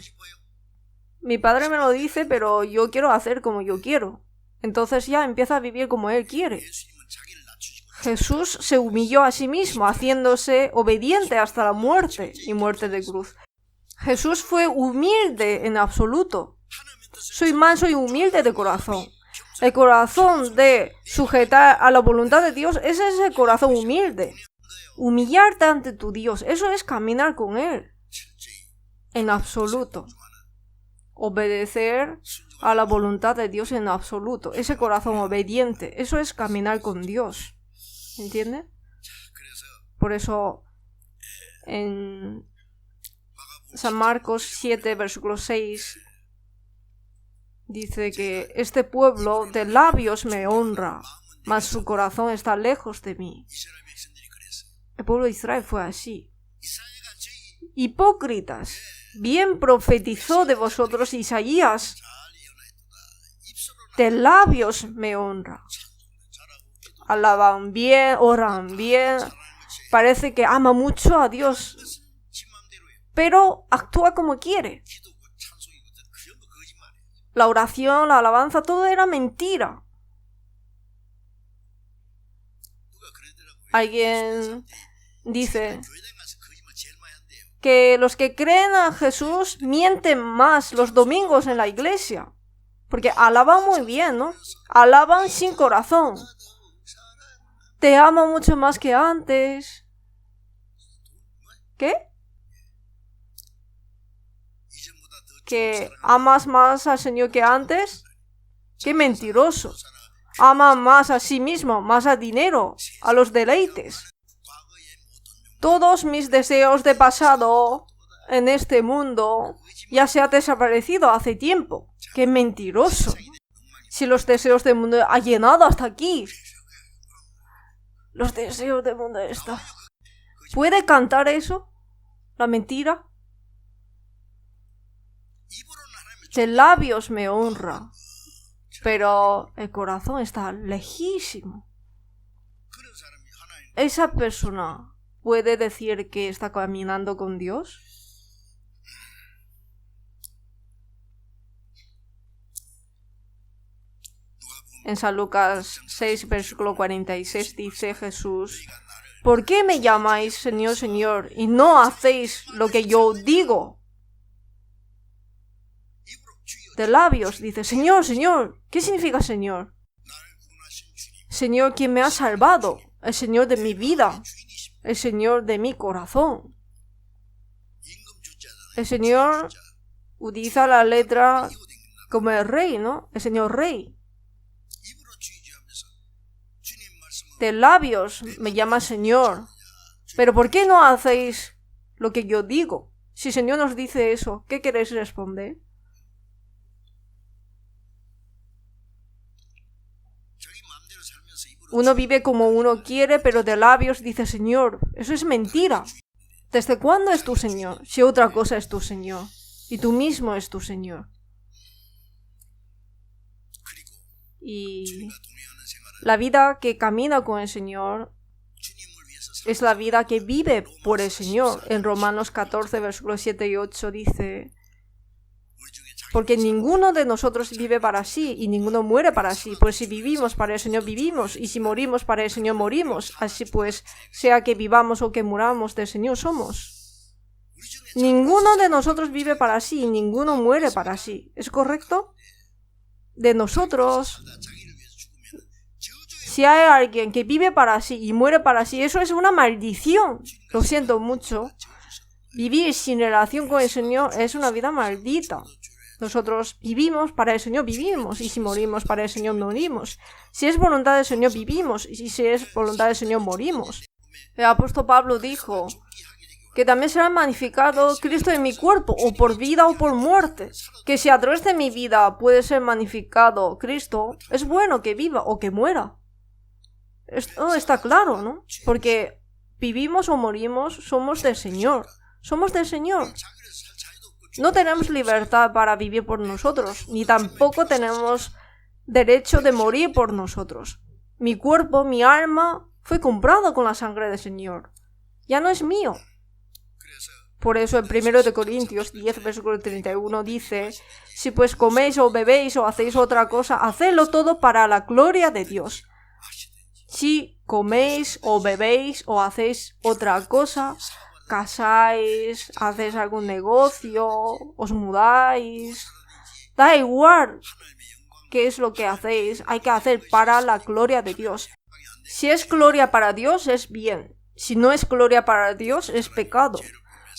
[SPEAKER 1] mi padre me lo dice, pero yo quiero hacer como yo quiero. Entonces ya empieza a vivir como él quiere. Jesús se humilló a sí mismo, haciéndose obediente hasta la muerte y muerte de cruz. Jesús fue humilde en absoluto. Soy manso y humilde de corazón. El corazón de sujetar a la voluntad de Dios, ese es el corazón humilde. Humillarte ante tu Dios, eso es caminar con Él. En absoluto. Obedecer a la voluntad de Dios en absoluto. Ese corazón obediente, eso es caminar con Dios. ¿Entiende? Por eso en San Marcos 7, versículo 6 dice que este pueblo de labios me honra, mas su corazón está lejos de mí. El pueblo de Israel fue así. Hipócritas, bien profetizó de vosotros Isaías, de labios me honra. Alaban bien, oran bien, parece que ama mucho a Dios, pero actúa como quiere. La oración, la alabanza, todo era mentira. Alguien dice que los que creen a Jesús mienten más los domingos en la iglesia. Porque alaban muy bien, ¿no? Alaban sin corazón. Te amo mucho más que antes. ¿Qué? ¿Que amas más al Señor que antes? ¡Qué mentiroso! Ama más a sí mismo, más al dinero, a los deleites. Todos mis deseos de pasado en este mundo ya se han desaparecido hace tiempo. ¡Qué mentiroso! Si los deseos del mundo han llenado hasta aquí. Los deseos del mundo está. ¿Puede cantar eso? ¿La mentira? De labios me honra, pero el corazón está lejísimo. ¿Esa persona puede decir que está caminando con Dios? En San Lucas 6, versículo 46 dice Jesús: ¿por qué me llamáis Señor, Señor, y no hacéis lo que yo digo? De labios dice: Señor, Señor. ¿Qué significa Señor? Señor, quien me ha salvado, el Señor de mi vida, el Señor de mi corazón. El Señor utiliza la letra como el rey, ¿no? El Señor rey. De labios me llama Señor. Pero ¿por qué no hacéis lo que yo digo? Si el Señor nos dice eso, ¿qué queréis responder? Uno vive como uno quiere, pero de labios dice Señor. Eso es mentira. ¿Desde cuándo es tu Señor? Si otra cosa es tu Señor. Y tú mismo es tu Señor. Y la vida que camina con el Señor es la vida que vive por el Señor. En Romanos 14, versículos 7 y 8 dice: porque ninguno de nosotros vive para sí y ninguno muere para sí. Pues si vivimos para el Señor vivimos, y si morimos para el Señor morimos. Así pues, sea que vivamos o que muramos, del Señor somos. Ninguno de nosotros vive para sí y ninguno muere para sí. ¿Es correcto? De nosotros, si hay alguien que vive para sí y muere para sí, eso es una maldición. Lo siento mucho. Vivir sin relación con el Señor es una vida maldita. Nosotros vivimos para el Señor, vivimos, y si morimos para el Señor, morimos. Si es voluntad del Señor, vivimos, y si es voluntad del Señor, morimos. El apóstol Pablo dijo que también será magnificado Cristo en mi cuerpo, o por vida o por muerte. Que si a través de mi vida puede ser magnificado Cristo, es bueno que viva o que muera. Esto está claro, ¿no? Porque vivimos o morimos, somos del Señor. Somos del Señor. No tenemos libertad para vivir por nosotros, ni tampoco tenemos derecho de morir por nosotros. Mi cuerpo, mi alma, fue comprado con la sangre del Señor. Ya no es mío. Por eso en 1 Corintios 10, versículo 31 dice: si pues coméis o bebéis o hacéis otra cosa, hacedlo todo para la gloria de Dios. Si coméis o bebéis o hacéis otra cosa, casáis, hacéis algún negocio, os mudáis, da igual qué es lo que hacéis, hay que hacer para la gloria de Dios. Si es gloria para Dios, es bien. Si no es gloria para Dios, es pecado.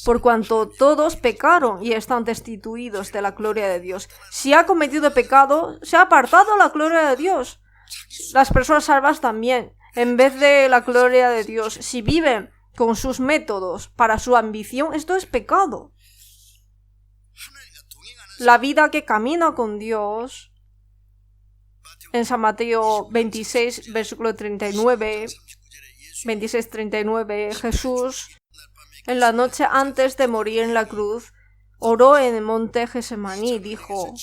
[SPEAKER 1] Por cuanto todos pecaron y están destituidos de la gloria de Dios. Si ha cometido pecado, se ha apartado la gloria de Dios. Las personas salvas también, en vez de la gloria de Dios, si viven con sus métodos para su ambición, esto es pecado. La vida que camina con Dios, en San Mateo 26, versículo 39, 26-39, Jesús, en la noche antes de morir en la cruz, oró en el monte Getsemaní y dijo: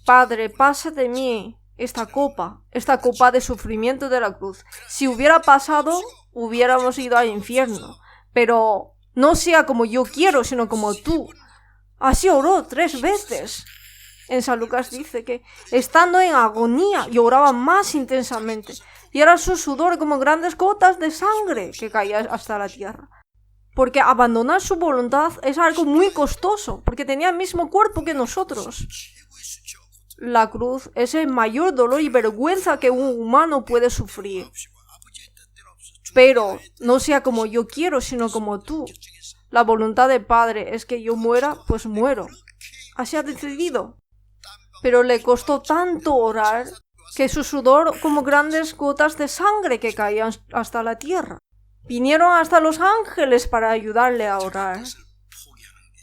[SPEAKER 1] Padre, pasa de mí esta copa de sufrimiento de la cruz. Si hubiera pasado, hubiéramos ido al infierno, pero no sea como yo quiero, sino como tú. Así oró 3 veces. En San Lucas dice que, estando en agonía, lloraba más intensamente, y era su sudor como grandes gotas de sangre que caían hasta la tierra. porque abandonar su voluntad es algo muy costoso, porque tenía el mismo cuerpo que nosotros. La cruz es el mayor dolor y vergüenza que un humano puede sufrir. Pero no sea como yo quiero, sino como tú. La voluntad del Padre es que yo muera, pues muero. Así ha decidido. Pero le costó tanto orar que su sudor como grandes gotas de sangre que caían hasta la tierra. Vinieron hasta los ángeles para ayudarle a orar.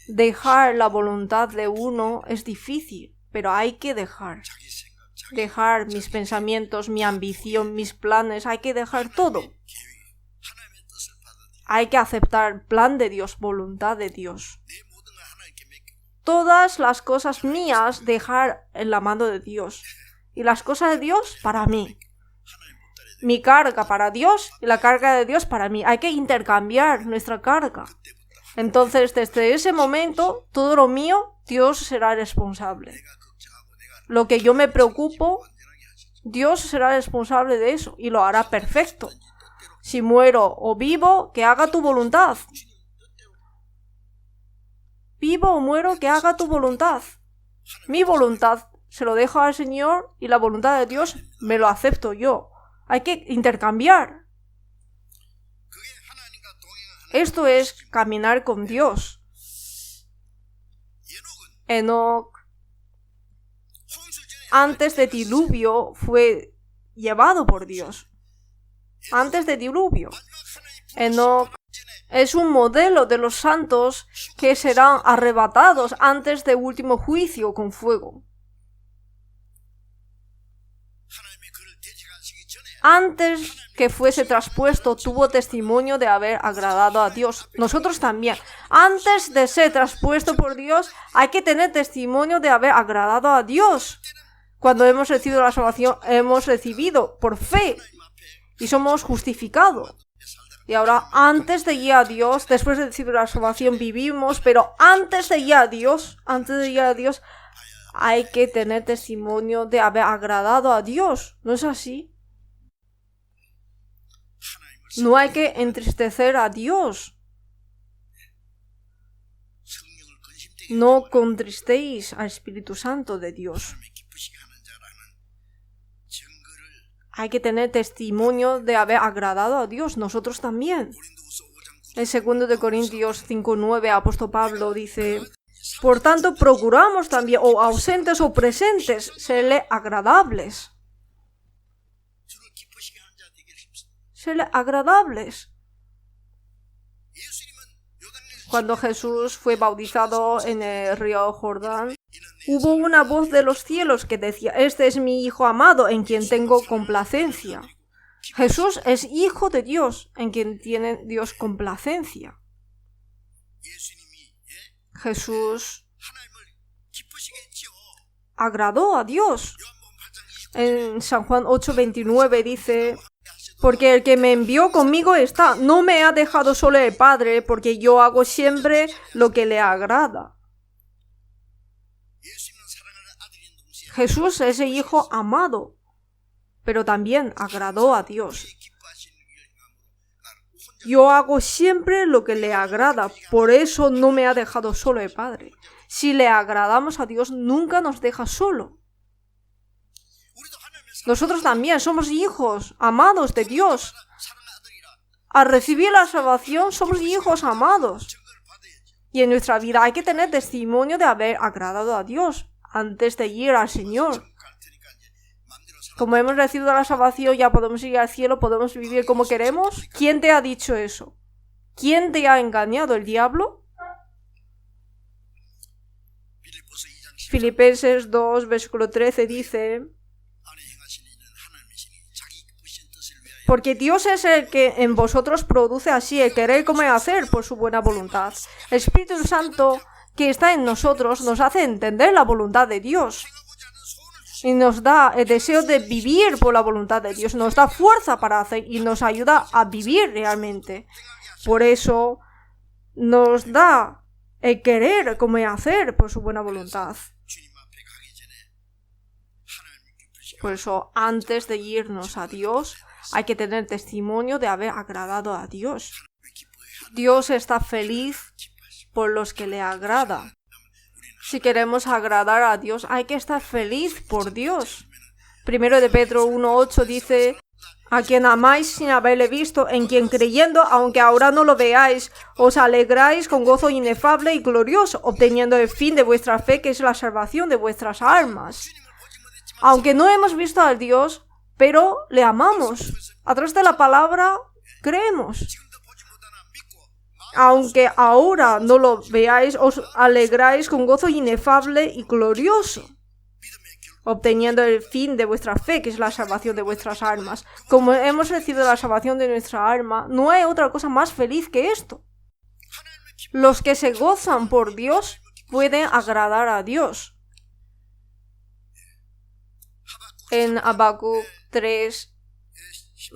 [SPEAKER 1] Dejar la voluntad de uno es difícil, pero hay que dejar. Dejar mis pensamientos, mi ambición, mis planes, hay que dejar todo. Hay que aceptar plan de Dios, voluntad de Dios. Todas las cosas mías dejar en la mano de Dios. Y las cosas de Dios para mí. Mi carga para Dios y la carga de Dios para mí. Hay que intercambiar nuestra carga. Entonces, desde ese momento, todo lo mío, Dios será responsable. Lo que yo me preocupo, Dios será responsable de eso y lo hará perfecto. Si muero o vivo, que haga tu voluntad. Vivo o muero, que haga tu voluntad. Mi voluntad se lo dejo al Señor y la voluntad de Dios me lo acepto yo. Hay que intercambiar. Esto es caminar con Dios. Enoc, antes de diluvio, fue llevado por Dios. Antes de diluvio. Enoc es un modelo de los santos que serán arrebatados antes del último juicio con fuego. Antes que fuese traspuesto, tuvo testimonio de haber agradado a Dios. Nosotros también. Antes de ser traspuesto por Dios, hay que tener testimonio de haber agradado a Dios. Cuando hemos recibido la salvación, hemos recibido por fe y somos justificados. Y ahora, antes de ir a Dios, después de recibir la salvación, vivimos, pero antes de ir a Dios, hay que tener testimonio de haber agradado a Dios. ¿No es así? No hay que entristecer a Dios. No contristéis al Espíritu Santo de Dios. Hay que tener testimonio de haber agradado a Dios. Nosotros también. En 2 de Corintios 5:9, apóstol Pablo dice: por tanto, procuramos también, o ausentes o presentes, serle agradables. Serle agradables. Cuando Jesús fue bautizado en el río Jordán, hubo una voz de los cielos que decía: este es mi Hijo amado, en quien tengo complacencia. Jesús es Hijo de Dios, en quien tiene Dios complacencia. Jesús agradó a Dios. En San Juan 8:29 dice: porque el que me envió conmigo está, no me ha dejado solo el Padre, porque yo hago siempre lo que le agrada. Jesús es el Hijo amado, pero también agradó a Dios. Yo hago siempre lo que le agrada, por eso no me ha dejado solo el Padre. Si le agradamos a Dios, nunca nos deja solo. Nosotros también somos hijos amados de Dios. Al recibir la salvación, somos hijos amados. Y en nuestra vida hay que tener testimonio de haber agradado a Dios antes de ir al Señor. Como hemos recibido la salvación, ya podemos ir al cielo, podemos vivir como queremos. ¿Quién te ha dicho eso? ¿Quién te ha engañado? ¿El diablo? Filipenses 2, versículo 13 dice: porque Dios es el que en vosotros produce así el querer como el hacer por su buena voluntad. El Espíritu Santo que está en nosotros nos hace entender la voluntad de Dios. Y nos da el deseo de vivir por la voluntad de Dios. Nos da fuerza para hacer y nos ayuda a vivir realmente. Por eso nos da el querer como el hacer por su buena voluntad. Por eso, antes de irnos a Dios, hay que tener testimonio de haber agradado a Dios. Dios está feliz por los que le agrada. Si queremos agradar a Dios, hay que estar feliz por Dios. Primero de Pedro 1:8 dice: a quien amáis sin haberle visto, en quien creyendo, aunque ahora no lo veáis, os alegráis con gozo inefable y glorioso, obteniendo el fin de vuestra fe, que es la salvación de vuestras almas. Aunque no hemos visto a Dios, pero le amamos. A través de la palabra creemos. Aunque ahora no lo veáis, os alegráis con gozo inefable y glorioso, obteniendo el fin de vuestra fe, que es la salvación de vuestras almas. Como hemos recibido la salvación de nuestra alma, no hay otra cosa más feliz que esto. Los que se gozan por Dios pueden agradar a Dios. En Habacuc 3,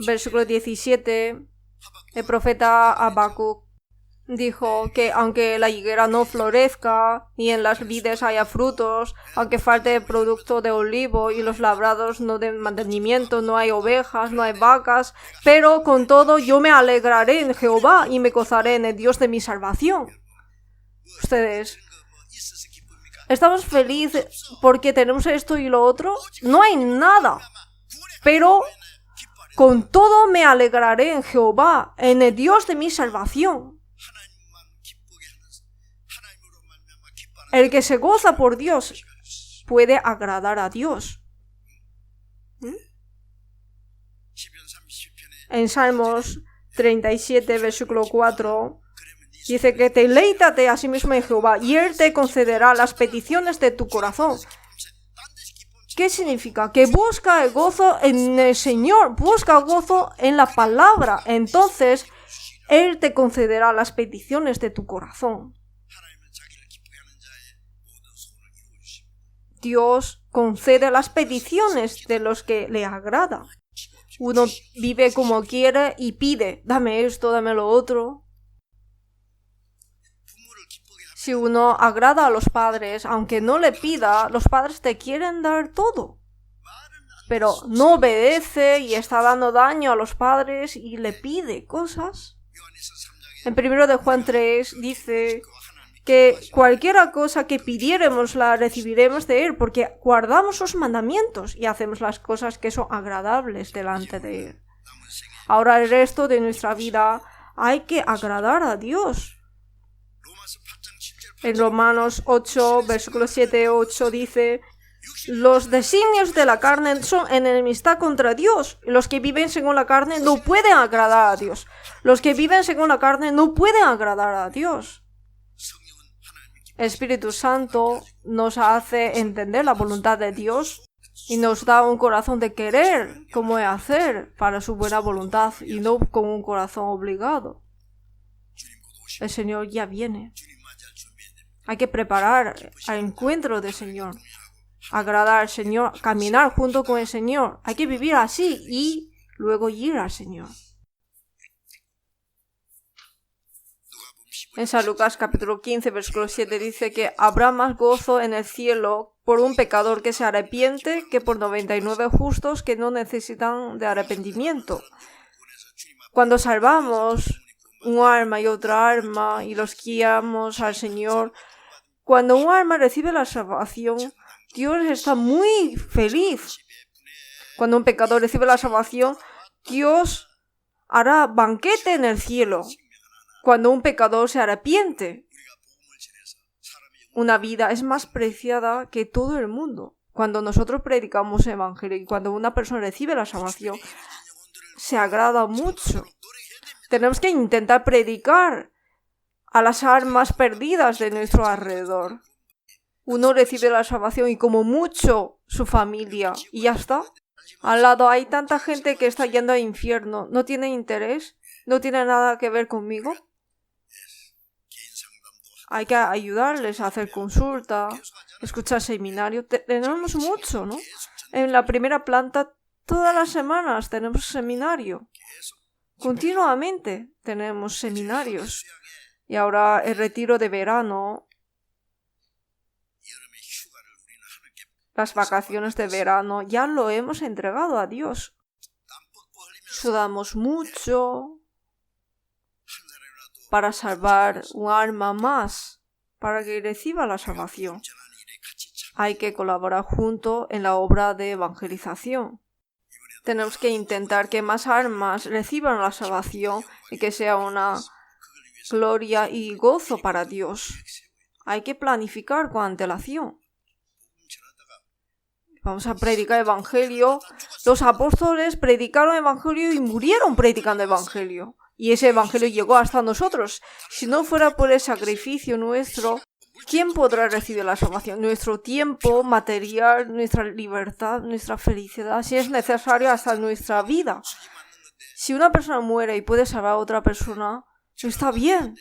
[SPEAKER 1] versículo 17, el profeta Habacuc dijo que aunque la higuera no florezca, ni en las vides haya frutos, aunque falte producto de olivo y los labrados no den mantenimiento, no hay ovejas, no hay vacas, pero con todo yo me alegraré en Jehová y me gozaré en el Dios de mi salvación. Ustedes, ¿estamos felices porque tenemos esto y lo otro? No hay nada, pero con todo me alegraré en Jehová, en el Dios de mi salvación. El que se goza por Dios puede agradar a Dios. En Salmos 37, versículo 4, dice que deleítate a sí mismo en Jehová y Él te concederá las peticiones de tu corazón. ¿Qué significa? Que busca el gozo en el Señor, busca gozo en la palabra. Entonces, Él te concederá las peticiones de tu corazón. Dios concede las peticiones de los que le agrada. Uno vive como quiere y pide, dame esto, dame lo otro. Si uno agrada a los padres, aunque no le pida, los padres te quieren dar todo. Pero no obedece y está dando daño a los padres y le pide cosas. En 1 de Juan 3 dice que cualquier cosa que pidiéremos la recibiremos de Él, porque guardamos sus mandamientos y hacemos las cosas que son agradables delante de Él. Ahora el resto de nuestra vida hay que agradar a Dios. En Romanos 8, versículo 7-8 dice: los designios de la carne son enemistad contra Dios. Los que viven según la carne no pueden agradar a Dios. Los que viven según la carne no pueden agradar a Dios. El Espíritu Santo nos hace entender la voluntad de Dios y nos da un corazón de querer cómo hacer para su buena voluntad y no con un corazón obligado. El Señor ya viene. Hay que preparar al encuentro del Señor, agradar al Señor, caminar junto con el Señor. Hay que vivir así y luego ir al Señor. En San Lucas capítulo 15, versículo 7 dice que habrá más gozo en el cielo por un pecador que se arrepiente que por 99 justos que no necesitan de arrepentimiento. Cuando salvamos un alma y otra alma y los guiamos al Señor, cuando un alma recibe la salvación, Dios está muy feliz. Cuando un pecador recibe la salvación, Dios hará banquete en el cielo. Cuando un pecador se arrepiente, una vida es más preciada que todo el mundo. Cuando nosotros predicamos el Evangelio y cuando una persona recibe la salvación, se agrada mucho. Tenemos que intentar predicar a las almas perdidas de nuestro alrededor. Uno recibe la salvación y como mucho su familia y ya está. Al lado hay tanta gente que está yendo al infierno. ¿No tiene interés? ¿No tiene nada que ver conmigo? Hay que ayudarles a hacer consulta, escuchar seminario. Tenemos mucho, ¿no? En la primera planta, todas las semanas tenemos seminario. Continuamente tenemos seminarios. Y ahora el retiro de verano, las vacaciones de verano, ya lo hemos entregado a Dios. Sudamos mucho. para salvar un alma más, para que reciba la salvación. Hay que colaborar juntos en la obra de evangelización. Tenemos que intentar que más almas reciban la salvación y que sea una gloria y gozo para Dios. Hay que planificar con antelación. Vamos a predicar el evangelio. Los apóstoles predicaron el evangelio y murieron predicando el evangelio. Y ese evangelio llegó hasta nosotros. Si no fuera por el sacrificio nuestro, ¿quién podrá recibir la salvación? Nuestro tiempo material, nuestra libertad, nuestra felicidad, si es necesario hasta nuestra vida. Si una persona muere y puede salvar a otra persona, eso está bien,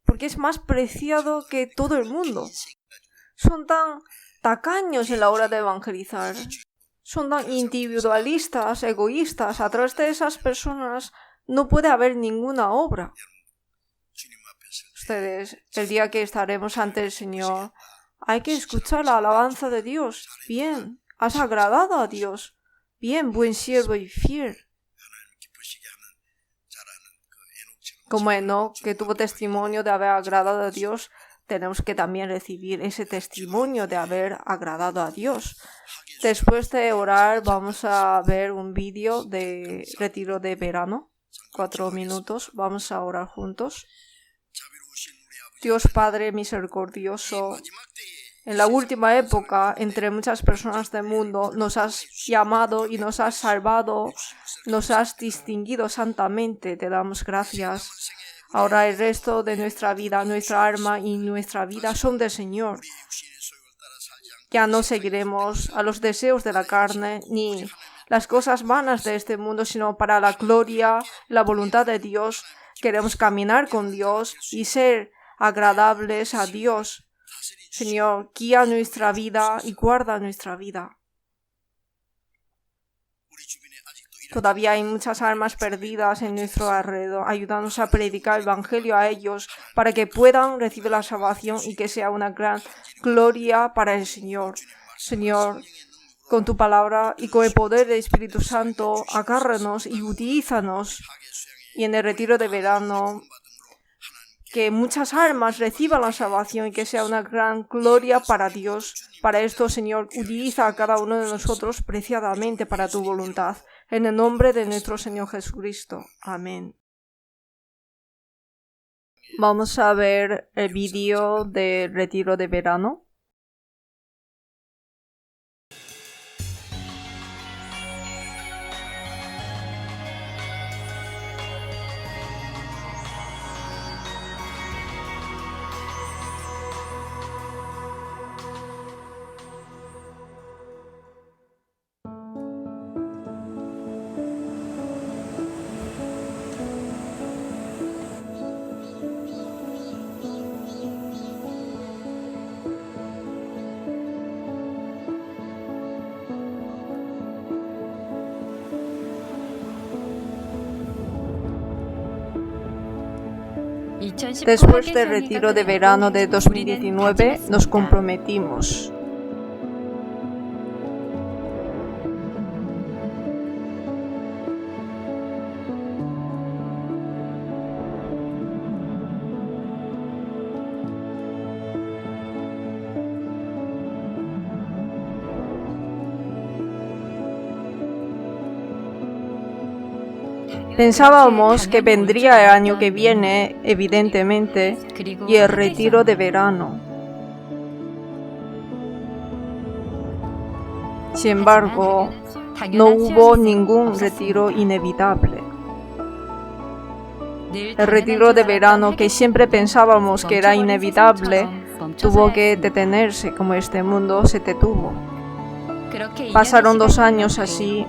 [SPEAKER 1] porque es más preciado que todo el mundo. Son tan tacaños en la hora de evangelizar. Son tan individualistas, egoístas. A través de esas personas no puede haber ninguna obra. Ustedes, el día que estaremos ante el Señor, hay que escuchar la alabanza de Dios. Bien, has agradado a Dios. Bien, buen siervo y fiel. Como Enoc, que tuvo testimonio de haber agradado a Dios, tenemos que también recibir ese testimonio de haber agradado a Dios. Después de orar, vamos a ver un vídeo de retiro de verano. 4 minutos. Vamos a orar juntos. Dios Padre misericordioso, en la última época, entre muchas personas del mundo, nos has llamado y nos has salvado, nos has distinguido santamente. Te damos gracias. Ahora el resto de nuestra vida, nuestra alma y nuestra vida son del Señor. Ya no seguiremos a los deseos de la carne ni las cosas vanas de este mundo, sino para la gloria, la voluntad de Dios. Queremos caminar con Dios y ser agradables a Dios. Señor, guía nuestra vida y guarda nuestra vida. Todavía hay muchas almas perdidas en nuestro alrededor. Ayúdanos a predicar el evangelio a ellos para que puedan recibir la salvación y que sea una gran gloria para el Señor. Señor, con tu palabra y con el poder del Espíritu Santo, agárranos y utilízanos. Y en el retiro de verano, que muchas almas reciban la salvación y que sea una gran gloria para Dios. Para esto, Señor, utiliza a cada uno de nosotros preciadamente para tu voluntad. En el nombre de nuestro Señor Jesucristo. Amén. Vamos a ver el vídeo del retiro de verano. Después del retiro de verano de 2019, nos comprometimos. Pensábamos que vendría el año que viene, evidentemente, y el retiro de verano. Sin embargo, no hubo ningún retiro inevitable. El retiro de verano, que siempre pensábamos que era inevitable, tuvo que detenerse como este mundo se detuvo. Pasaron 2 años así.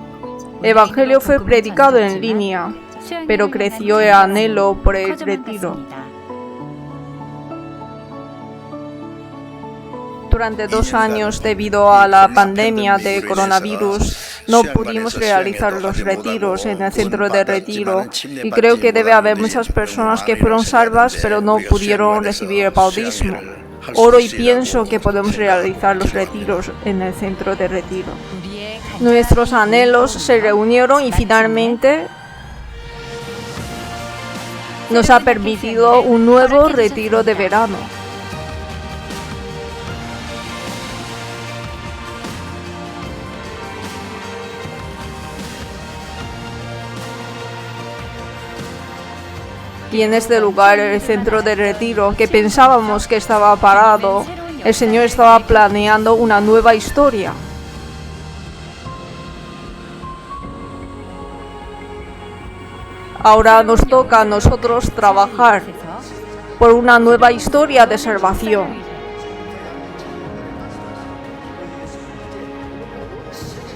[SPEAKER 1] El Evangelio fue predicado en línea, pero creció el anhelo por el retiro. Durante 2 años, debido a la pandemia de coronavirus, no pudimos realizar los retiros en el centro de retiro y creo que debe haber muchas personas que fueron salvas pero no pudieron recibir el bautismo. Oro y pienso que podemos realizar los retiros en el centro de retiro. Nuestros anhelos se reunieron y finalmente nos ha permitido un nuevo retiro de verano. Y en este lugar, el centro de retiro, que pensábamos que estaba parado, el Señor estaba planeando una nueva historia. Ahora nos toca a nosotros trabajar por una nueva historia de salvación.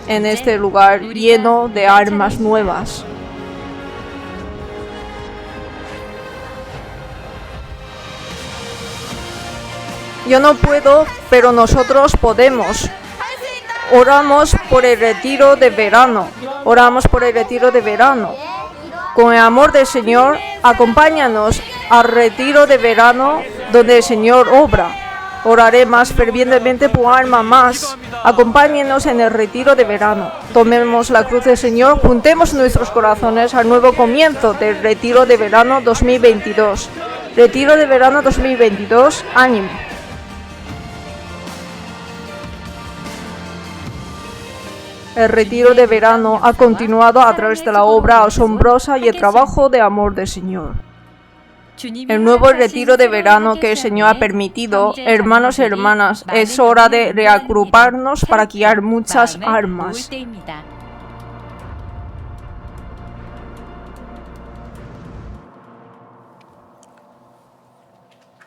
[SPEAKER 1] En este lugar lleno de armas nuevas. Yo no puedo, pero nosotros podemos. Oramos por el retiro de verano. Oramos por el retiro de verano. Con el amor del Señor, acompáñanos al retiro de verano donde el Señor obra. Oraré más fervientemente por alma más. Acompáñenos en el retiro de verano. Tomemos la cruz del Señor, juntemos nuestros corazones al nuevo comienzo del retiro de verano 2022. Retiro de verano 2022, ánimo. El retiro de verano ha continuado a través de la obra asombrosa y el trabajo de amor del Señor. El nuevo retiro de verano que el Señor ha permitido, hermanos y hermanas, es hora de reagruparnos para guiar muchas almas.